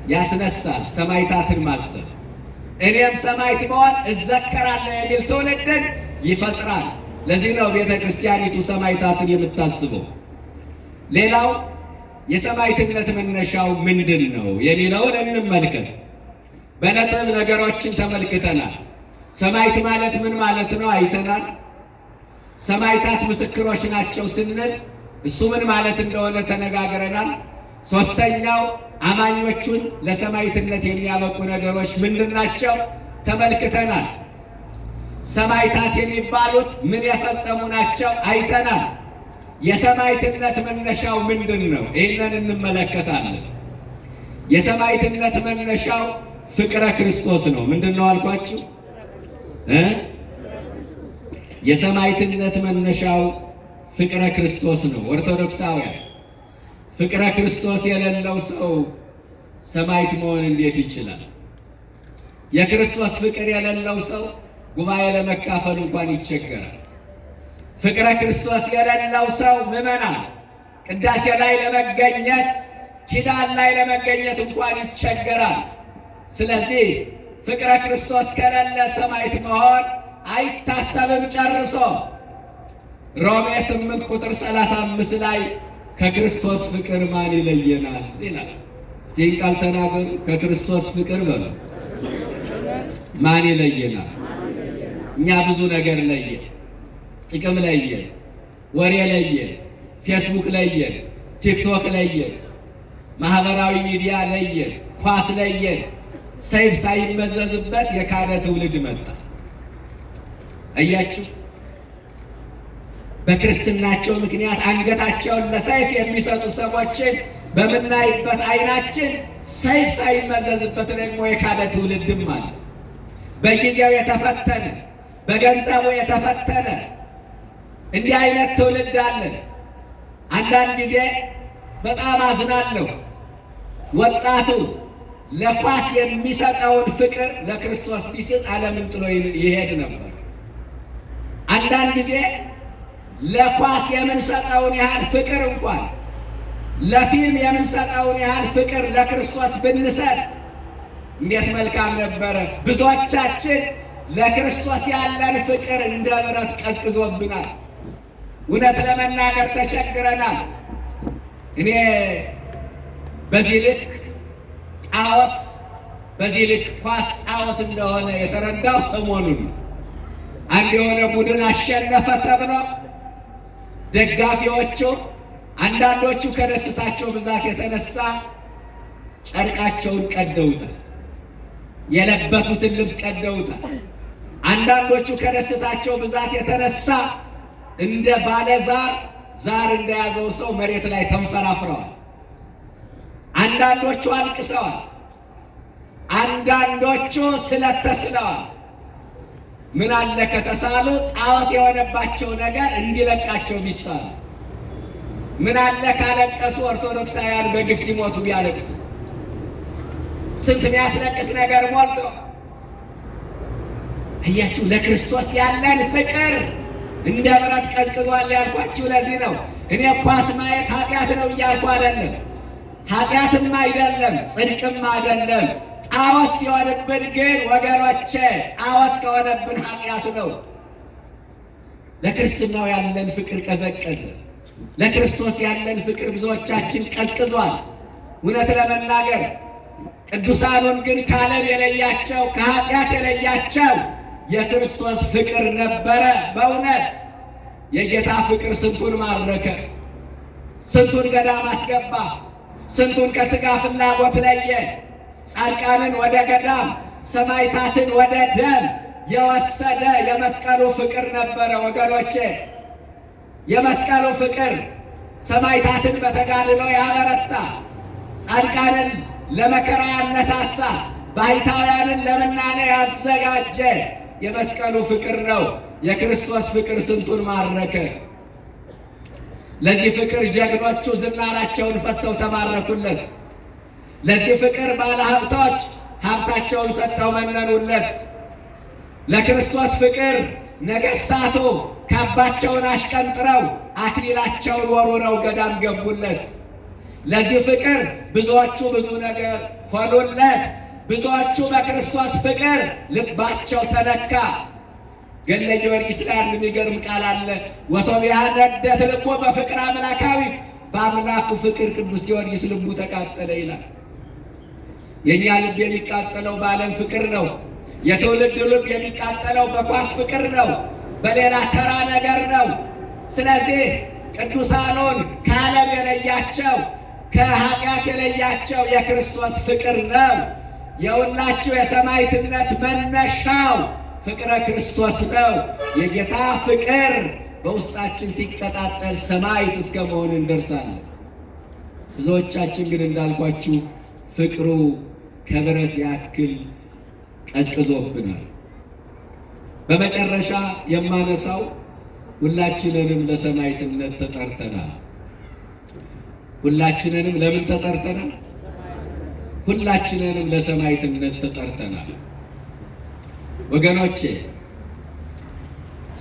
ያስነሳል። ሰማዕታትን ማሰብ እኔም ሰማዕት ብሆን እዘከራለሁ የሚል ትውልድን ይፈጥራል። ለዚህ ነው ቤተ ክርስቲያኒቱ ሰማዕታትን የምታስበው። ሌላው የሰማዕትነት መነሻው ምንድን ነው የሚለውን እንመልከት። በነጥብ ነገሮችን ተመልክተናል። ሰማዕት ማለት ምን ማለት ነው አይተናል። ሰማዕታት ምስክሮች ናቸው ስንል እሱ ምን ማለት እንደሆነ ተነጋግረናል። ሶስተኛው አማኞቹን ለሰማዕትነት የሚያበቁ ነገሮች ምንድን ናቸው ተመልክተናል። ሰማዕታት የሚባሉት ምን የፈጸሙ ናቸው አይተናል። የሰማዕትነት መነሻው ምንድን ነው? ይህንን እንመለከታለን። የሰማዕትነት መነሻው ፍቅረ ክርስቶስ ነው። ምንድን ነው አልኳችሁ? የሰማዕትነት መነሻው ፍቅረ ክርስቶስ ነው። ኦርቶዶክሳውያን ፍቅረ ክርስቶስ የሌለው ሰው ሰማዕት መሆን እንዴት ይችላል? የክርስቶስ ፍቅር የሌለው ሰው ጉባኤ ለመካፈል እንኳን ይቸገራል። ፍቅረ ክርስቶስ የሌለው ሰው ምዕመናን ቅዳሴ ላይ ለመገኘት፣ ኪዳን ላይ ለመገኘት እንኳን ይቸገራል። ስለዚህ ፍቅረ ክርስቶስ ከሌለ ሰማዕት መሆን አይታሰብም ጨርሶ። ሮሜ 8 ቁጥር 35 ላይ ከክርስቶስ ፍቅር ማን ይለየናል ይላል። እስቲ ቃል ተናገሩ። ከክርስቶስ ፍቅር በሉ ማን ይለየናል? እኛ ብዙ ነገር ለየን። ጥቅም ለየን፣ ወሬ ለየን፣ ፌስቡክ ለየን፣ ቲክቶክ ለየን፣ ማህበራዊ ሚዲያ ለየን፣ ኳስ ለየን። ሰይፍ ሳይመዘዝበት የካደ ትውልድ መጣ። አያችሁ፣ በክርስትናቸው ምክንያት አንገታቸውን ለሰይፍ የሚሰጡ ሰዎችን በምናይበት ዓይናችን ሰይፍ ሳይመዘዝበት ደግሞ የካደ ትውልድም አለ። በጊዜው የተፈተነ፣ በገንዘቡ የተፈተነ እንዲህ አይነት ትውልድ አለ። አንዳንድ ጊዜ በጣም አዝናለሁ። ወጣቱ ለኳስ የሚሰጠውን ፍቅር ለክርስቶስ ቢሰጥ ዓለምን ጥሎ ይሄድ ነበር። አንዳንድ ጊዜ ለኳስ የምንሰጠውን ያህል ፍቅር እንኳን ለፊልም የምንሰጠውን ያህል ፍቅር ለክርስቶስ ብንሰጥ እንዴት መልካም ነበረ። ብዙዎቻችን ለክርስቶስ ያለን ፍቅር እንደ ብረት ቀዝቅዞብናል። እውነት ለመናገር ተቸግረናል። እኔ በዚህ ልክ ጣዖት፣ በዚህ ልክ ኳስ ጣዖት እንደሆነ የተረዳው ሰሞኑን ነው። አንድ የሆነ ቡድን አሸነፈ ተብሎ ደጋፊዎቹ አንዳንዶቹ ከደስታቸው ብዛት የተነሳ ጨርቃቸውን ቀደውታል፣ የለበሱትን ልብስ ቀደውታል። አንዳንዶቹ ከደስታቸው ብዛት የተነሳ እንደ ባለዛር ዛር እንደያዘው ሰው መሬት ላይ ተንፈራፍረዋል። አንዳንዶቹ አልቅሰዋል፣ አንዳንዶቹ ስለት ተስለዋል። ምን አለ ከተሳሉ ጣዖት የሆነባቸው ነገር እንዲለቃቸው ቢሳሉ። ምን አለ ካለቀሱ ኦርቶዶክሳውያን በግፍ ሲሞቱ ቢያለቅሱ። ስንት የሚያስለቅስ ነገር ሞልቶ እያችሁ ለክርስቶስ ያለን ፍቅር እንደ ብረት ቀዝቅዟል ያልኳችሁ ለዚህ ነው። እኔ ኳስ ማየት ኃጢአት ነው እያልኩ አይደለም። ኃጢአትም አይደለም፣ ጽድቅም አይደለም። ጣዖት ሲሆንብን ግን ወገኖቼ፣ ጣዖት ከሆነብን ኃጢአት ነው። ለክርስትናው ያለን ፍቅር ቀዘቀዘ። ለክርስቶስ ያለን ፍቅር ብዙዎቻችን ቀዝቅዟል። እውነት ለመናገር ቅዱሳኑን ግን ከዓለም የለያቸው ከኃጢአት የለያቸው የክርስቶስ ፍቅር ነበረ። በእውነት የጌታ ፍቅር ስንቱን ማረከ፣ ስንቱን ገዳም አስገባ፣ ስንቱን ከሥጋ ፍላጎት ለየ። ጻድቃንን ወደ ገዳም፣ ሰማዕታትን ወደ ደም የወሰደ የመስቀሉ ፍቅር ነበረ ወገኖቼ። የመስቀሉ ፍቅር ሰማዕታትን በተጋድሎ ያበረታ፣ ጻድቃንን ለመከራ ያነሳሳ፣ ባሕታውያንን ለምናኔ ያዘጋጀ የመስቀሉ ፍቅር ነው። የክርስቶስ ፍቅር ስንቱን ማረከ። ለዚህ ፍቅር ጀግኖቹ ዝናራቸውን ፈተው ተማረኩለት። ለዚህ ፍቅር ባለ ሀብቶች ሀብታቸውን ሰጥተው መነኑለት። ለክርስቶስ ፍቅር ነገሥታቱ ካባቸውን አሽቀንጥረው አክሊላቸውን ወርውረው ገዳም ገቡለት። ለዚህ ፍቅር ብዙዎቹ ብዙ ነገር ሆኑለት። ብዙዎቹ በክርስቶስ ፍቅር ልባቸው ተነካ። ገድለ ጊዮርጊስ ላይ አንድ የሚገርም ቃል አለ። ወሶቢያ ነደት ልቦ በፍቅር አምላካዊ፣ በአምላኩ ፍቅር ቅዱስ ጊዮርጊስ ልቡ ተቃጠለ ይላል። የእኛ ልብ የሚቃጠለው በዓለም ፍቅር ነው። የትውልድ ልብ የሚቃጠለው በኳስ ፍቅር ነው፣ በሌላ ተራ ነገር ነው። ስለዚህ ቅዱሳኑን ከዓለም የለያቸው ከኃጢአት የለያቸው የክርስቶስ ፍቅር ነው። የሁላችሁ የሰማዕትነት መነሻው ፍቅረ ክርስቶስ ነው። የጌታ ፍቅር በውስጣችን ሲቀጣጠል ሰማዕት እስከ መሆን እንደርሳለን። ብዙዎቻችን ግን እንዳልኳችሁ ፍቅሩ ከብረት ያክል ቀዝቅዞብናል። በመጨረሻ የማነሳው ሁላችንንም ለሰማዕትነት ተጠርተናል። ሁላችንንም ለምን ተጠርተናል? ሁላችንንም ለሰማዕትነት ተጠርተናል። ወገኖቼ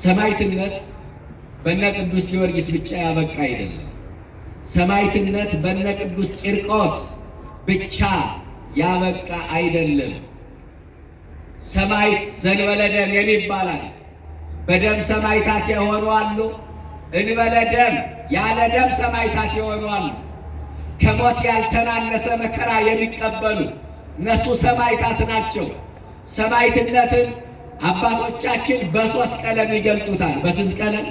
ሰማዕትነት በእነ ቅዱስ ጊዮርጊስ ብቻ ያበቃ አይደለም። ሰማዕትነት በእነ ቅዱስ ቂርቆስ ብቻ ያበቃ አይደለም። ሰማዕት ዘእንበለ ደም የሚባላል። በደም ሰማዕታት የሆኑ አሉ፣ እንበለ ደም ያለ ደም ሰማዕታት የሆኑ አሉ። ከሞት ያልተናነሰ መከራ የሚቀበሉ እነሱ ሰማዕታት ናቸው። ሰማዕትነትን አባቶቻችን በሶስት ቀለም ይገልጡታል። በስንት ቀለም?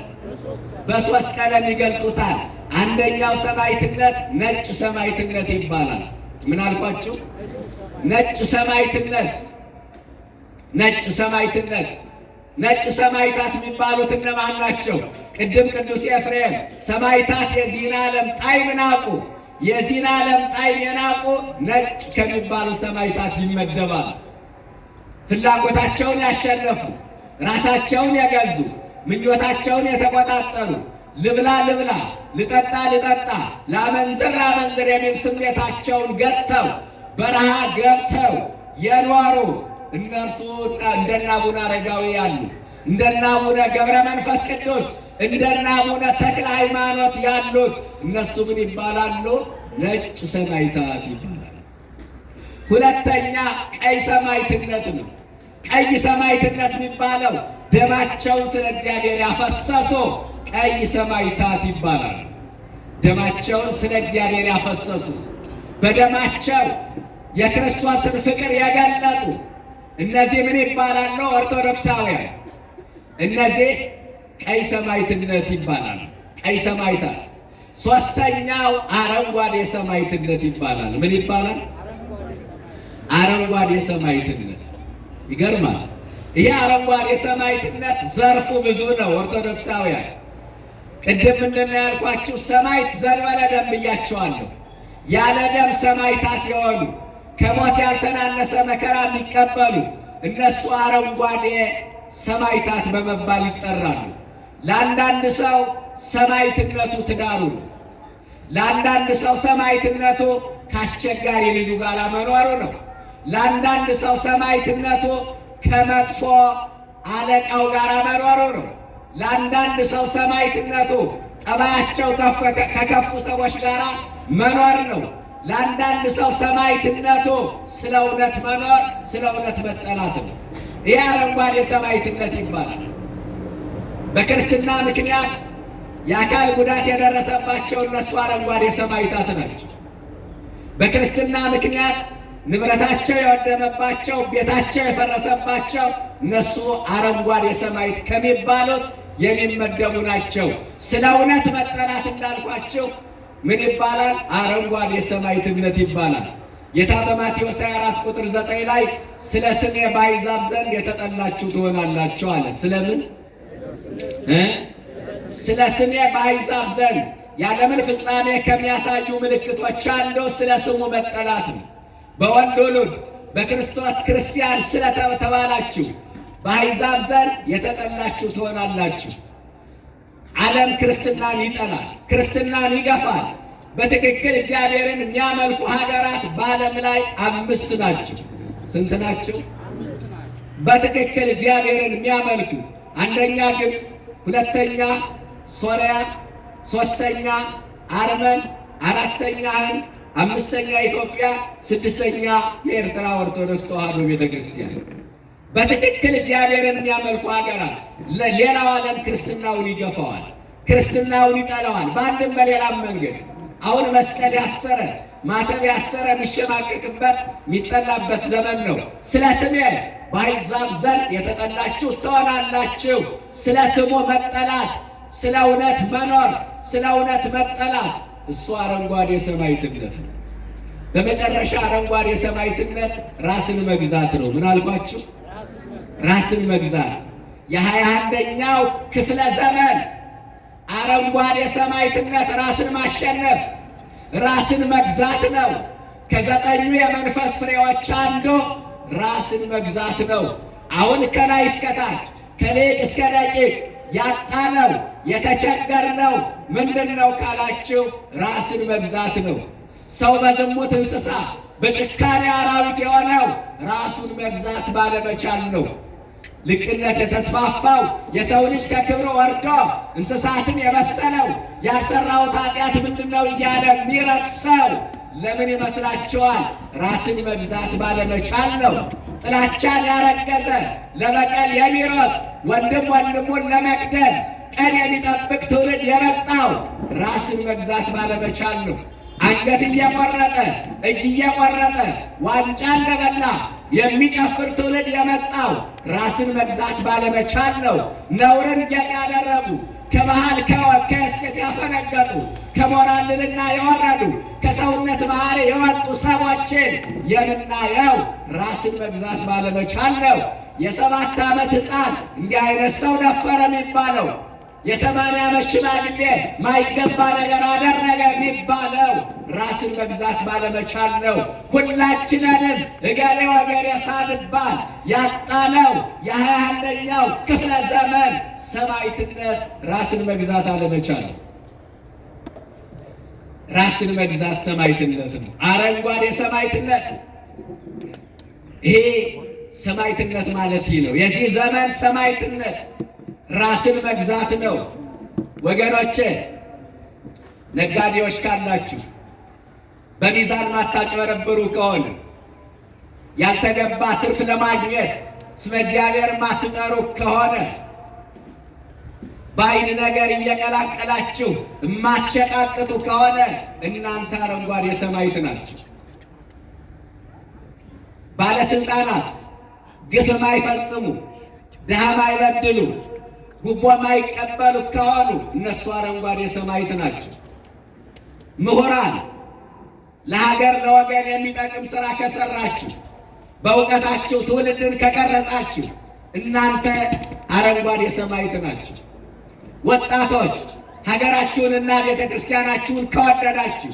በሶስት ቀለም ይገልጡታል። አንደኛው ሰማዕትነት ነጭ ሰማዕትነት ይባላል። ምን አልኳችሁ? ነጭ ሰማዕትነት። ነጭ ሰማዕትነት ነጭ ሰማዕታት የሚባሉት እነማን ናቸው? ቅድም ቅዱስ ኤፍሬም ሰማዕታት የዚህን ዓለም ጣዕም ናቁ፣ የዚህን ዓለም ጣዕም የናቁ ነጭ ከሚባሉ ሰማዕታት ይመደባል። ፍላጎታቸውን ያሸነፉ፣ ራሳቸውን የገዙ፣ ምኞታቸውን የተቆጣጠሩ፣ ልብላ ልብላ፣ ልጠጣ ልጠጣ፣ ላመንዝር ላመንዝር የሚል ስሜታቸውን ገጥተው በረሃ ገብተው የኖሩ እነርሱ እንደነ አቡነ አረጋዊ ያሉ፣ እንደነ አቡነ ገብረ መንፈስ ቅዱስ፣ እንደነ አቡነ ተክለ ሃይማኖት ያሉት እነሱ ምን ይባላሉ? ነጭ ሰማዕታት ይባላል። ሁለተኛ ቀይ ሰማዕትነት ነው። ቀይ ሰማዕትነት የሚባለው ደማቸውን ስለ እግዚአብሔር ያፈሰሱ ቀይ ሰማዕታት ይባላል። ደማቸውን ስለ እግዚአብሔር ያፈሰሱ፣ በደማቸው የክርስቶስን ፍቅር የገለጡ እነዚህ ምን ይባላሉ? ኦርቶዶክሳውያን። እነዚህ ቀይ ሰማዕትነት ይባላል። ቀይ ሰማዕታት። ሶስተኛው አረንጓዴ ሰማዕትነት ይባላል። ምን ይባላል? አረንጓዴ ሰማዕትነት። ይገርማል። ይሄ አረንጓዴ ሰማዕትነት ዘርፉ ብዙ ነው። ኦርቶዶክሳውያን ቅድም ምንድን ነው ያልኳችሁ? ሰማዕት ዘንበለ ደም ብያቸዋለሁ። ያለ ደም ሰማዕታት የሆኑ ከሞት ያልተናነሰ መከራ የሚቀበሉ እነሱ አረንጓዴ ሰማዕታት በመባል ይጠራሉ። ለአንዳንድ ሰው ሰማዕትነቱ ትዳሩ ነው። ለአንዳንድ ሰው ሰማዕትነቱ ከአስቸጋሪ ልጁ ጋር መኖሩ ነው። ለአንዳንድ ሰው ሰማዕትነቱ ከመጥፎ አለቃው ጋር መኖሩ ነው። ለአንዳንድ ሰው ሰማዕትነቱ ጠባያቸው ከከፉ ሰዎች ጋር መኖር ነው። ለአንዳንድ ሰው ሰማዕትነቱ ስለ እውነት መኖር፣ ስለ እውነት መጠላት ነው። ይህ አረንጓዴ ሰማዕትነት ይባላል። በክርስትና ምክንያት የአካል ጉዳት የደረሰባቸው እነሱ አረንጓዴ ሰማዕታት ናቸው። በክርስትና ምክንያት ንብረታቸው የወደመባቸው፣ ቤታቸው የፈረሰባቸው እነሱ አረንጓዴ ሰማዕት ከሚባሉት የሚመደቡ ናቸው። ስለ እውነት መጠላት እንዳልኳቸው ምን ይባላል? አረንጓዴ ሰማዕትነት ይባላል። ጌታ በማቴዎስ 24 ቁጥር 9 ላይ ስለ ስሜ በአሕዛብ ዘንድ የተጠላችሁ ትሆናላችሁ አለ። ስለምን? ስለ ስሜ በአሕዛብ ዘንድ የዓለምን ፍጻሜ ከሚያሳዩ ምልክቶች አንዱ ስለ ስሙ መጠላት ነው። በወልድ ውሉድ በክርስቶስ ክርስቲያን ስለተባላችሁ በአሕዛብ ዘንድ የተጠላችሁ ትሆናላችሁ። ዓለም ክርስትናን ይጠላል፣ ክርስትናን ይገፋል። በትክክል እግዚአብሔርን የሚያመልኩ ሀገራት በዓለም ላይ 5 ናቸው። ስንት ናቸው? በትክክል እግዚአብሔርን የሚያመልኩ አንደኛ ግብፅ፣ ሁለተኛ ሶርያ፣ ሶስተኛ አርመን፣ አራተኛ ህንድ፣ አምስተኛ ኢትዮጵያ፣ ስድስተኛ የኤርትራ ኦርቶዶክስ ተዋሕዶ ቤተ ክርስቲያን። በትክክል እግዚአብሔርን የሚያመልኩ ሀገራት ሌላው ዓለም ክርስትናውን ይገፋዋል፣ ክርስትናውን ይጠላዋል፣ በአንድም በሌላም መንገድ። አሁን መስቀል ያሰረ ማተብ ያሰረ የሚሸማቀቅበት የሚጠላበት ዘመን ነው። ስለ ስሜ በአሕዛብ ዘንድ የተጠላችሁ ትሆናላችሁ። ስለ ስሙ መጠላት፣ ስለ እውነት መኖር፣ ስለ እውነት መጠላት እሱ አረንጓዴ ሰማዕትነት ነው። በመጨረሻ አረንጓዴ ሰማዕትነት ራስን መግዛት ነው። ምን አልኳችሁ? ራስን መግዛት። የ21ኛው ክፍለ ዘመን አረንጓዴ ሰማዕትነት ራስን ማሸነፍ፣ ራስን መግዛት ነው። ከ9 የመንፈስ ፍሬዎች አንዱ ራስን መግዛት ነው። አሁን ከላይ እስከታች ከሊቅ እስከ ደቂቅ ያጣነው የተቸገርነው ምንድን ነው ካላችሁ ራስን መግዛት ነው። ሰው በዝሙት እንስሳ፣ በጭካኔ አራዊት የሆነው ራሱን መግዛት ባለመቻል ነው። ልቅነት የተስፋፋው የሰው ልጅ ከክብር ወርዶ እንስሳትን የመሰለው ያልሰራሁት ኃጢአት ምንድነው እያለ የሚረክሰው ለምን ይመስላችኋል? ራስን መግዛት ባለመቻል ነው። ጥላቻን ያረገዘ ለበቀል የሚሮጥ ወንድም ወንድሙን ለመግደል ቀን የሚጠብቅ ትውልድ የመጣው ራስን መግዛት ባለመቻል ነው። አንገት እየቆረጠ እጅ እየቆረጠ ዋንጫ እንደበላ የሚጨፍር ትውልድ የመጣው ራስን መግዛት ባለመቻል ነው። ነውርን ጌጥ ያደረጉ ከባህል ከእሴት ያፈነገጡ ከሞራልልና የወረዱ ከሰውነት ባህሪ የወጡ ሰዎችን የምናየው ራስን መግዛት ባለመቻል ነው። የ7 ዓመት ሕፃን እንዲህ አይነት ሰው ደፈረ የሚባለው፣ የ80 ዓመት ሽማግሌ ማይገባ ነገር አደረገ የሚባለው ራስን መግዛት ባለመቻል ነው። ሁላችንንም እገሌ ወገሌ ሳንባል ያጣነው የ21ኛው ክፍለ ዘመን ሰማዕትነት ራስን መግዛት አለመቻል። ራስን መግዛት ሰማዕትነት ነው። አረንጓዴ ሰማዕትነት። ይሄ ሰማዕትነት ማለት ይህ ነው። የዚህ ዘመን ሰማዕትነት ራስን መግዛት ነው። ወገኖቼ ነጋዴዎች ካላችሁ በሚዛን ማታጭበረብሩ ከሆነ ያልተገባ ትርፍ ለማግኘት ስመ እግዚአብሔር ማትጠሩ ከሆነ በአይን ነገር እየቀላቀላችሁ የማትሸቃቅጡ ከሆነ እናንተ አረንጓዴ ሰማዕት ናችሁ። ባለስልጣናት ግፍ ማይፈጽሙ፣ ድሃ ማይበድሉ፣ ጉቦ ማይቀበሉ ከሆኑ እነሱ አረንጓዴ ሰማዕት ናቸው። ምሁራን ለሀገር ለወገን የሚጠቅም ሥራ ከሰራችሁ፣ በእውቀታችሁ ትውልድን ከቀረጻችሁ እናንተ አረንጓዴ ሰማዕት ናችሁ። ወጣቶች ሀገራችሁንና ቤተ ክርስቲያናችሁን ከወደዳችሁ፣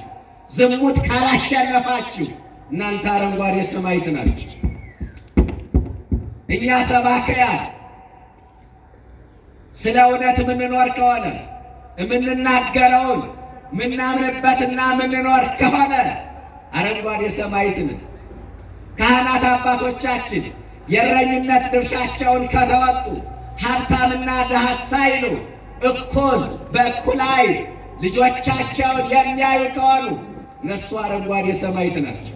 ዝሙት ካላሸነፋችሁ እናንተ አረንጓዴ ሰማዕት ናችሁ። እኛ ሰባክያን ስለ እውነት ምንኖር ከሆነ የምንናገረውን ምናምንበትና ምንኖር ከሆነ አረንጓዴ ሰማዕት ነን። ካህናት አባቶቻችን የእረኝነት ድርሻቸውን ከተወጡ ሀብታምና ድሃ ሳይሉ እኩል በእኩል ዓይን ልጆቻቸውን የሚያዩ ከሆኑ እነሱ አረንጓዴ ሰማዕት ናቸው።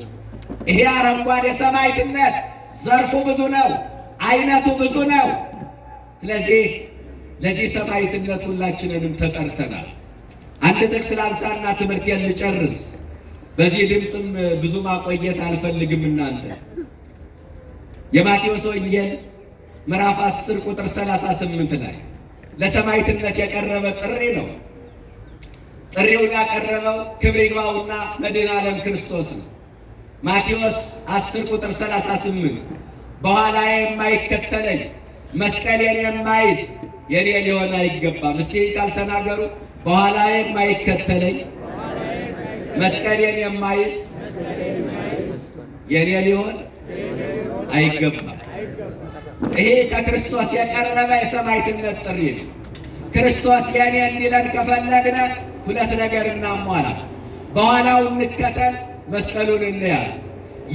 ይሄ አረንጓዴ ሰማዕትነት ዘርፉ ብዙ ነው፣ አይነቱ ብዙ ነው። ስለዚህ ለዚህ ሰማዕትነት ሁላችንንም ተጠርተናል። አንድ ጥቅስ ላንሳና ትምህርቴን ልጨርስ። በዚህ ድምፅም ብዙ ማቆየት አልፈልግም። እናንተ የማቴዎስ ወንጌል ምዕራፍ 10 ቁጥር 38 ላይ ለሰማዕትነት የቀረበ ጥሪ ነው። ጥሪውን ያቀረበው ክብር ይግባውና መድኃኔ ዓለም ክርስቶስ ነው። ማቴዎስ 10 ቁጥር 38 በኋላዬ የማይከተለኝ መስቀሌን የማይዝ የኔ ሊሆን አይገባም። እስቲ ቃል ተናገሩ። በኋላዬ የማይከተለኝ መስቀሌን የማይዝ የኔ ሊሆን አይገባም። ይሄ ከክርስቶስ የቀረበ የሰማዕትነት ጥሪ ነው። ክርስቶስ የኔ እንዲለን ከፈለግነ ሁለት ነገር እናሟላ። በኋላው እንከተል፣ መስቀሉን እንያዝ።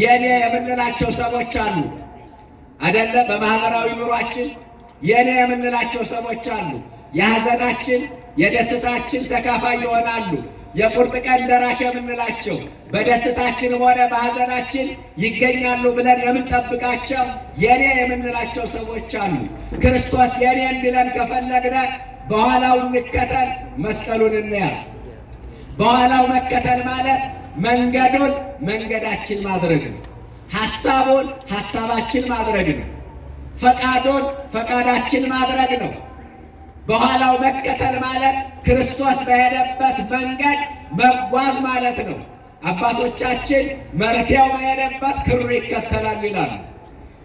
የኔ የምንላቸው ሰዎች አሉ አይደለ? በማህበራዊ ኑሯችን የኔ የምንላቸው ሰዎች አሉ። የሐዘናችን የደስታችን ተካፋይ ይሆናሉ። የቁርጥ ቀን ደራሽ የምንላቸው በደስታችንም ሆነ በሐዘናችን ይገኛሉ ብለን የምንጠብቃቸው የኔ የምንላቸው ሰዎች አሉ። ክርስቶስ የኔ እንዲለን ከፈለግነ በኋላው እንከተል፣ መስቀሉን እንያዝ። በኋላው መከተል ማለት መንገዱን መንገዳችን ማድረግ ነው። ሐሳቡን ሐሳባችን ማድረግ ነው። ፈቃዱን ፈቃዳችን ማድረግ ነው። በኋላው መከተል ማለት ክርስቶስ በሄደበት መንገድ መጓዝ ማለት ነው። አባቶቻችን መርፌው በሄደበት ክሩ ይከተላል ይላሉ።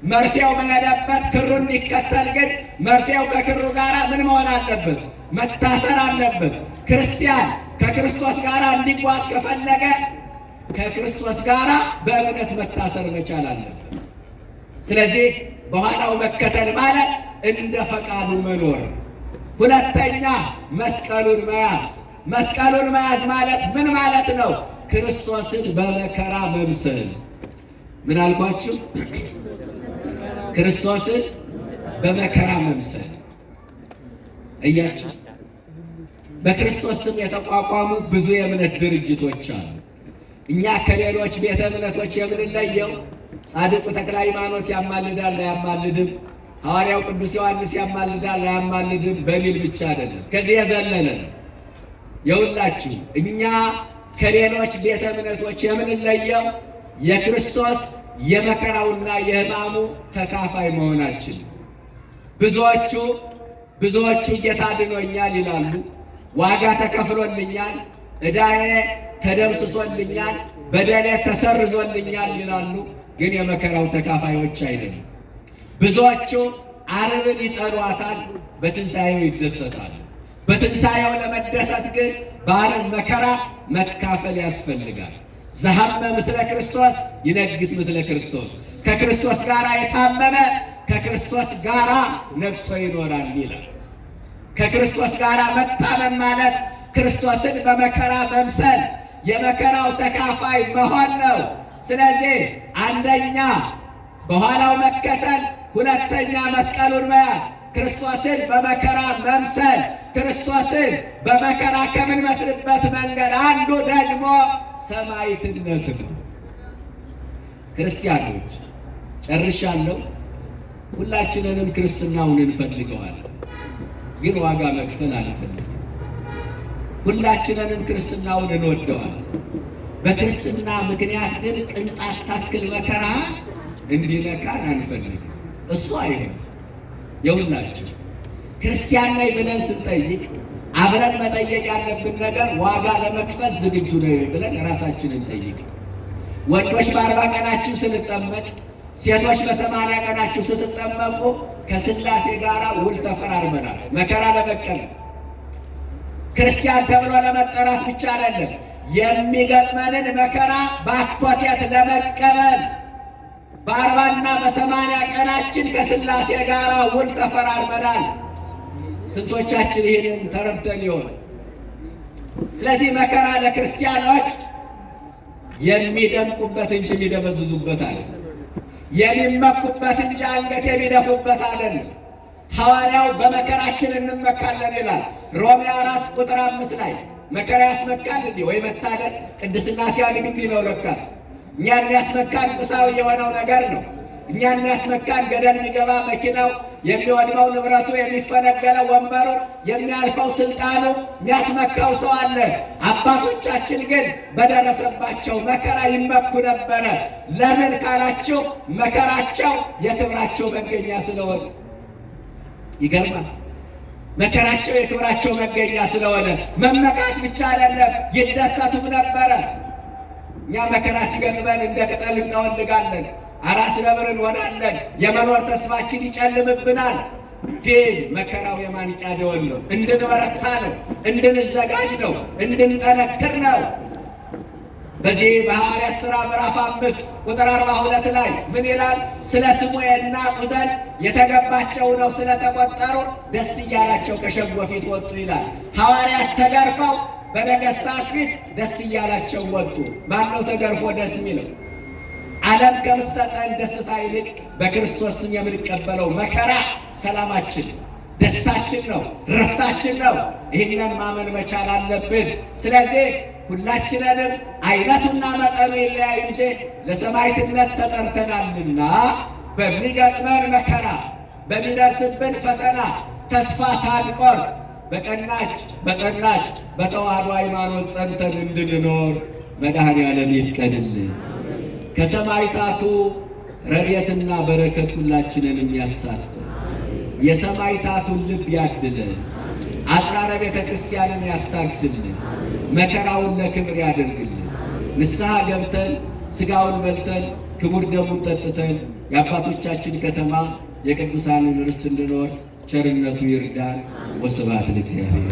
መርፌው በሄደበት ክሩን ይከተል፣ ግን መርፌው ከክሩ ጋር ምን መሆን አለበት? መታሰር አለበት። ክርስቲያን ከክርስቶስ ጋር እንዲጓዝ ከፈለገ ከክርስቶስ ጋር በእምነት መታሰር መቻል አለበት። ስለዚህ በኋላው መከተል ማለት እንደ ፈቃዱ መኖር። ሁለተኛ መስቀሉን መያዝ። መስቀሉን መያዝ ማለት ምን ማለት ነው? ክርስቶስን በመከራ መምሰል። ምን አልኳችሁ? ክርስቶስን በመከራ መምሰል። እያችሁ በክርስቶስ ስም የተቋቋሙ ብዙ የእምነት ድርጅቶች አሉ። እኛ ከሌሎች ቤተ እምነቶች የምንለየው ጻድቁ ተክለ ሃይማኖት ያማልዳል አያማልድም፣ ሐዋርያው ቅዱስ ዮሐንስ ያማልዳል አያማልድም በሚል ብቻ አይደለም። ከዚህ የዘለለ ነው። የሁላችሁ እኛ ከሌሎች ቤተ እምነቶች የምንለየው የክርስቶስ የመከራውና የሕማሙ ተካፋይ መሆናችን። ብዙዎቹ ጌታ ድኖኛል ይላሉ፣ ዋጋ ተከፍሎልኛል፣ ዕዳዬ ተደምስሶልኛል፣ በደሌ ተሰርዞልኛል ይላሉ። ግን የመከራው ተካፋዮች አይደሉም። ብዙዎቹ ዓርብን ይጠሏታል፣ በትንሣኤው ይደሰታሉ። በትንሣኤው ለመደሰት ግን በዓርብ መከራ መካፈል ያስፈልጋል። ዘሐመ ምስለ ክርስቶስ ይነግስ ምስለ ክርስቶስ። ከክርስቶስ ጋር የታመመ ከክርስቶስ ጋር ነግሶ ይኖራል ይላል። ከክርስቶስ ጋር መታመም ማለት ክርስቶስን በመከራ መምሰል፣ የመከራው ተካፋይ መሆን ነው። ስለዚህ አንደኛ በኋላው መከተል፣ ሁለተኛ መስቀሉን መያዝ፣ ክርስቶስን በመከራ መምሰል። ክርስቶስን በመከራ ከምንመስልበት መንገድ አንዱ ደግሞ ሰማዕትነት ነው። ክርስቲያኖች ጨርሻለሁ። ሁላችንንም ክርስትናውን እንፈልገዋለን፣ ግን ዋጋ መክፈል አንፈልግም። ሁላችንንም ክርስትናውን እንወደዋለን። በክርስትና ምክንያት ግን ቅንጣት ታክል መከራ እንዲነካን አንፈልግም። እሱ አይሆን የሁላችን ክርስቲያን ነኝ ብለን ስንጠይቅ አብረን መጠየቅ ያለብን ነገር ዋጋ ለመክፈል ዝግጁ ነኝ ብለን ራሳችንን ጠይቅ። ወንዶች በ40 ቀናችሁ ስንጠመቅ፣ ሴቶች በ80 ቀናችሁ ስትጠመቁ ከሥላሴ ጋር ውል ተፈራርመናል። መከራ ለመቀበል ክርስቲያን ተብሎ ለመጠራት ብቻ አይደለም፣ የሚገጥመንን መከራ በአኮቴት ለመቀበል በ40 እና በ80 ቀናችን ከሥላሴ ጋር ውል ተፈራርመናል። ስንቶቻችን ይህንን ተረድተን ይሆን? ስለዚህ መከራ ለክርስቲያኖች የሚደምቁበት እንጂ የሚደበዝዙበት አይደለም፣ የሚመኩበት እንጂ አንገት የሚደፉበት አይደለም። ሐዋርያው በመከራችን እንመካለን ይላል ሮሜ 4 ቁጥር 5 ላይ። መከራ ያስመካል እንዲህ ወይ መታደል ቅድስና ሲያድግ እንዲህ ነው ለካስ። እኛን የሚያስመካን ቁሳዊ የሆነው ነገር ነው። እኛን የሚያስመካን ገደል የሚገባ መኪናው፣ የሚወድመው ንብረቱ፣ የሚፈነገለው ወንበሩ፣ የሚያልፈው ስልጣኑ የሚያስመካው ሰው አለ። አባቶቻችን ግን በደረሰባቸው መከራ ይመኩ ነበረ። ለምን ካላችሁ መከራቸው የክብራቸው መገኛ ስለሆነ። ይገርማል። መከራቸው የክብራቸው መገኛ ስለሆነ መመካት ብቻ አይደለም፣ ይደሰቱም ነበረ። እኛ መከራ ሲገጥመን እንደ ቅጠል እንጠወልጋለን፣ አራስ ነብር እንሆናለን፣ የመኖር ተስፋችን ይጨልምብናል። ግን መከራው የማንቂያ ደወል ነው። እንድንበረታ ነው፣ እንድንዘጋጅ ነው፣ እንድንጠነክር ነው። በዚህ በሐዋርያት ሥራ ምዕራፍ 5 ቁጥር 42 ላይ ምን ይላል? ስለ ስሙ የናቁ ዘንድ የተገባቸው ነው ስለተቆጠሩ ደስ እያላቸው ከሸንጎ ፊት ወጡ ይላል። ሐዋርያት ተገርፈው በነገሥታት ፊት ደስ እያላቸው ወጡ። ማነው ተገርፎ ደስ የሚለው? ዓለም ከምትሰጠን ደስታ ይልቅ በክርስቶስ ስም የምንቀበለው መከራ ሰላማችን፣ ደስታችን ነው፣ ረፍታችን ነው። ይህንን ማመን መቻል አለብን። ስለዚህ ሁላችንንም አይነቱና መጠኑ ይለያይ እንጂ ለሰማዕትነት ተጠርተናልና በሚገጥመን መከራ፣ በሚደርስብን ፈተና ተስፋ ሳንቆርጥ በቀናች በጸናች በተዋህዶ ሃይማኖት ጸንተን እንድንኖር መድኃኔዓለም ይፍቀድልን። ከሰማዕታቱ ረድኤትና በረከት ሁላችንን የሚያሳትፈን የሰማዕታቱን ልብ ያድለን። አጽራረ ቤተ ክርስቲያንን ያስታግስልን። መከራውን ለክብር ያደርግልን። ንስሐ ገብተን ሥጋውን በልተን ክቡር ደሙን ጠጥተን የአባቶቻችን ከተማ የቅዱሳንን ርስት እንድኖር ቸርነቱ ይርዳን። ወስብሐት ለእግዚአብሔር።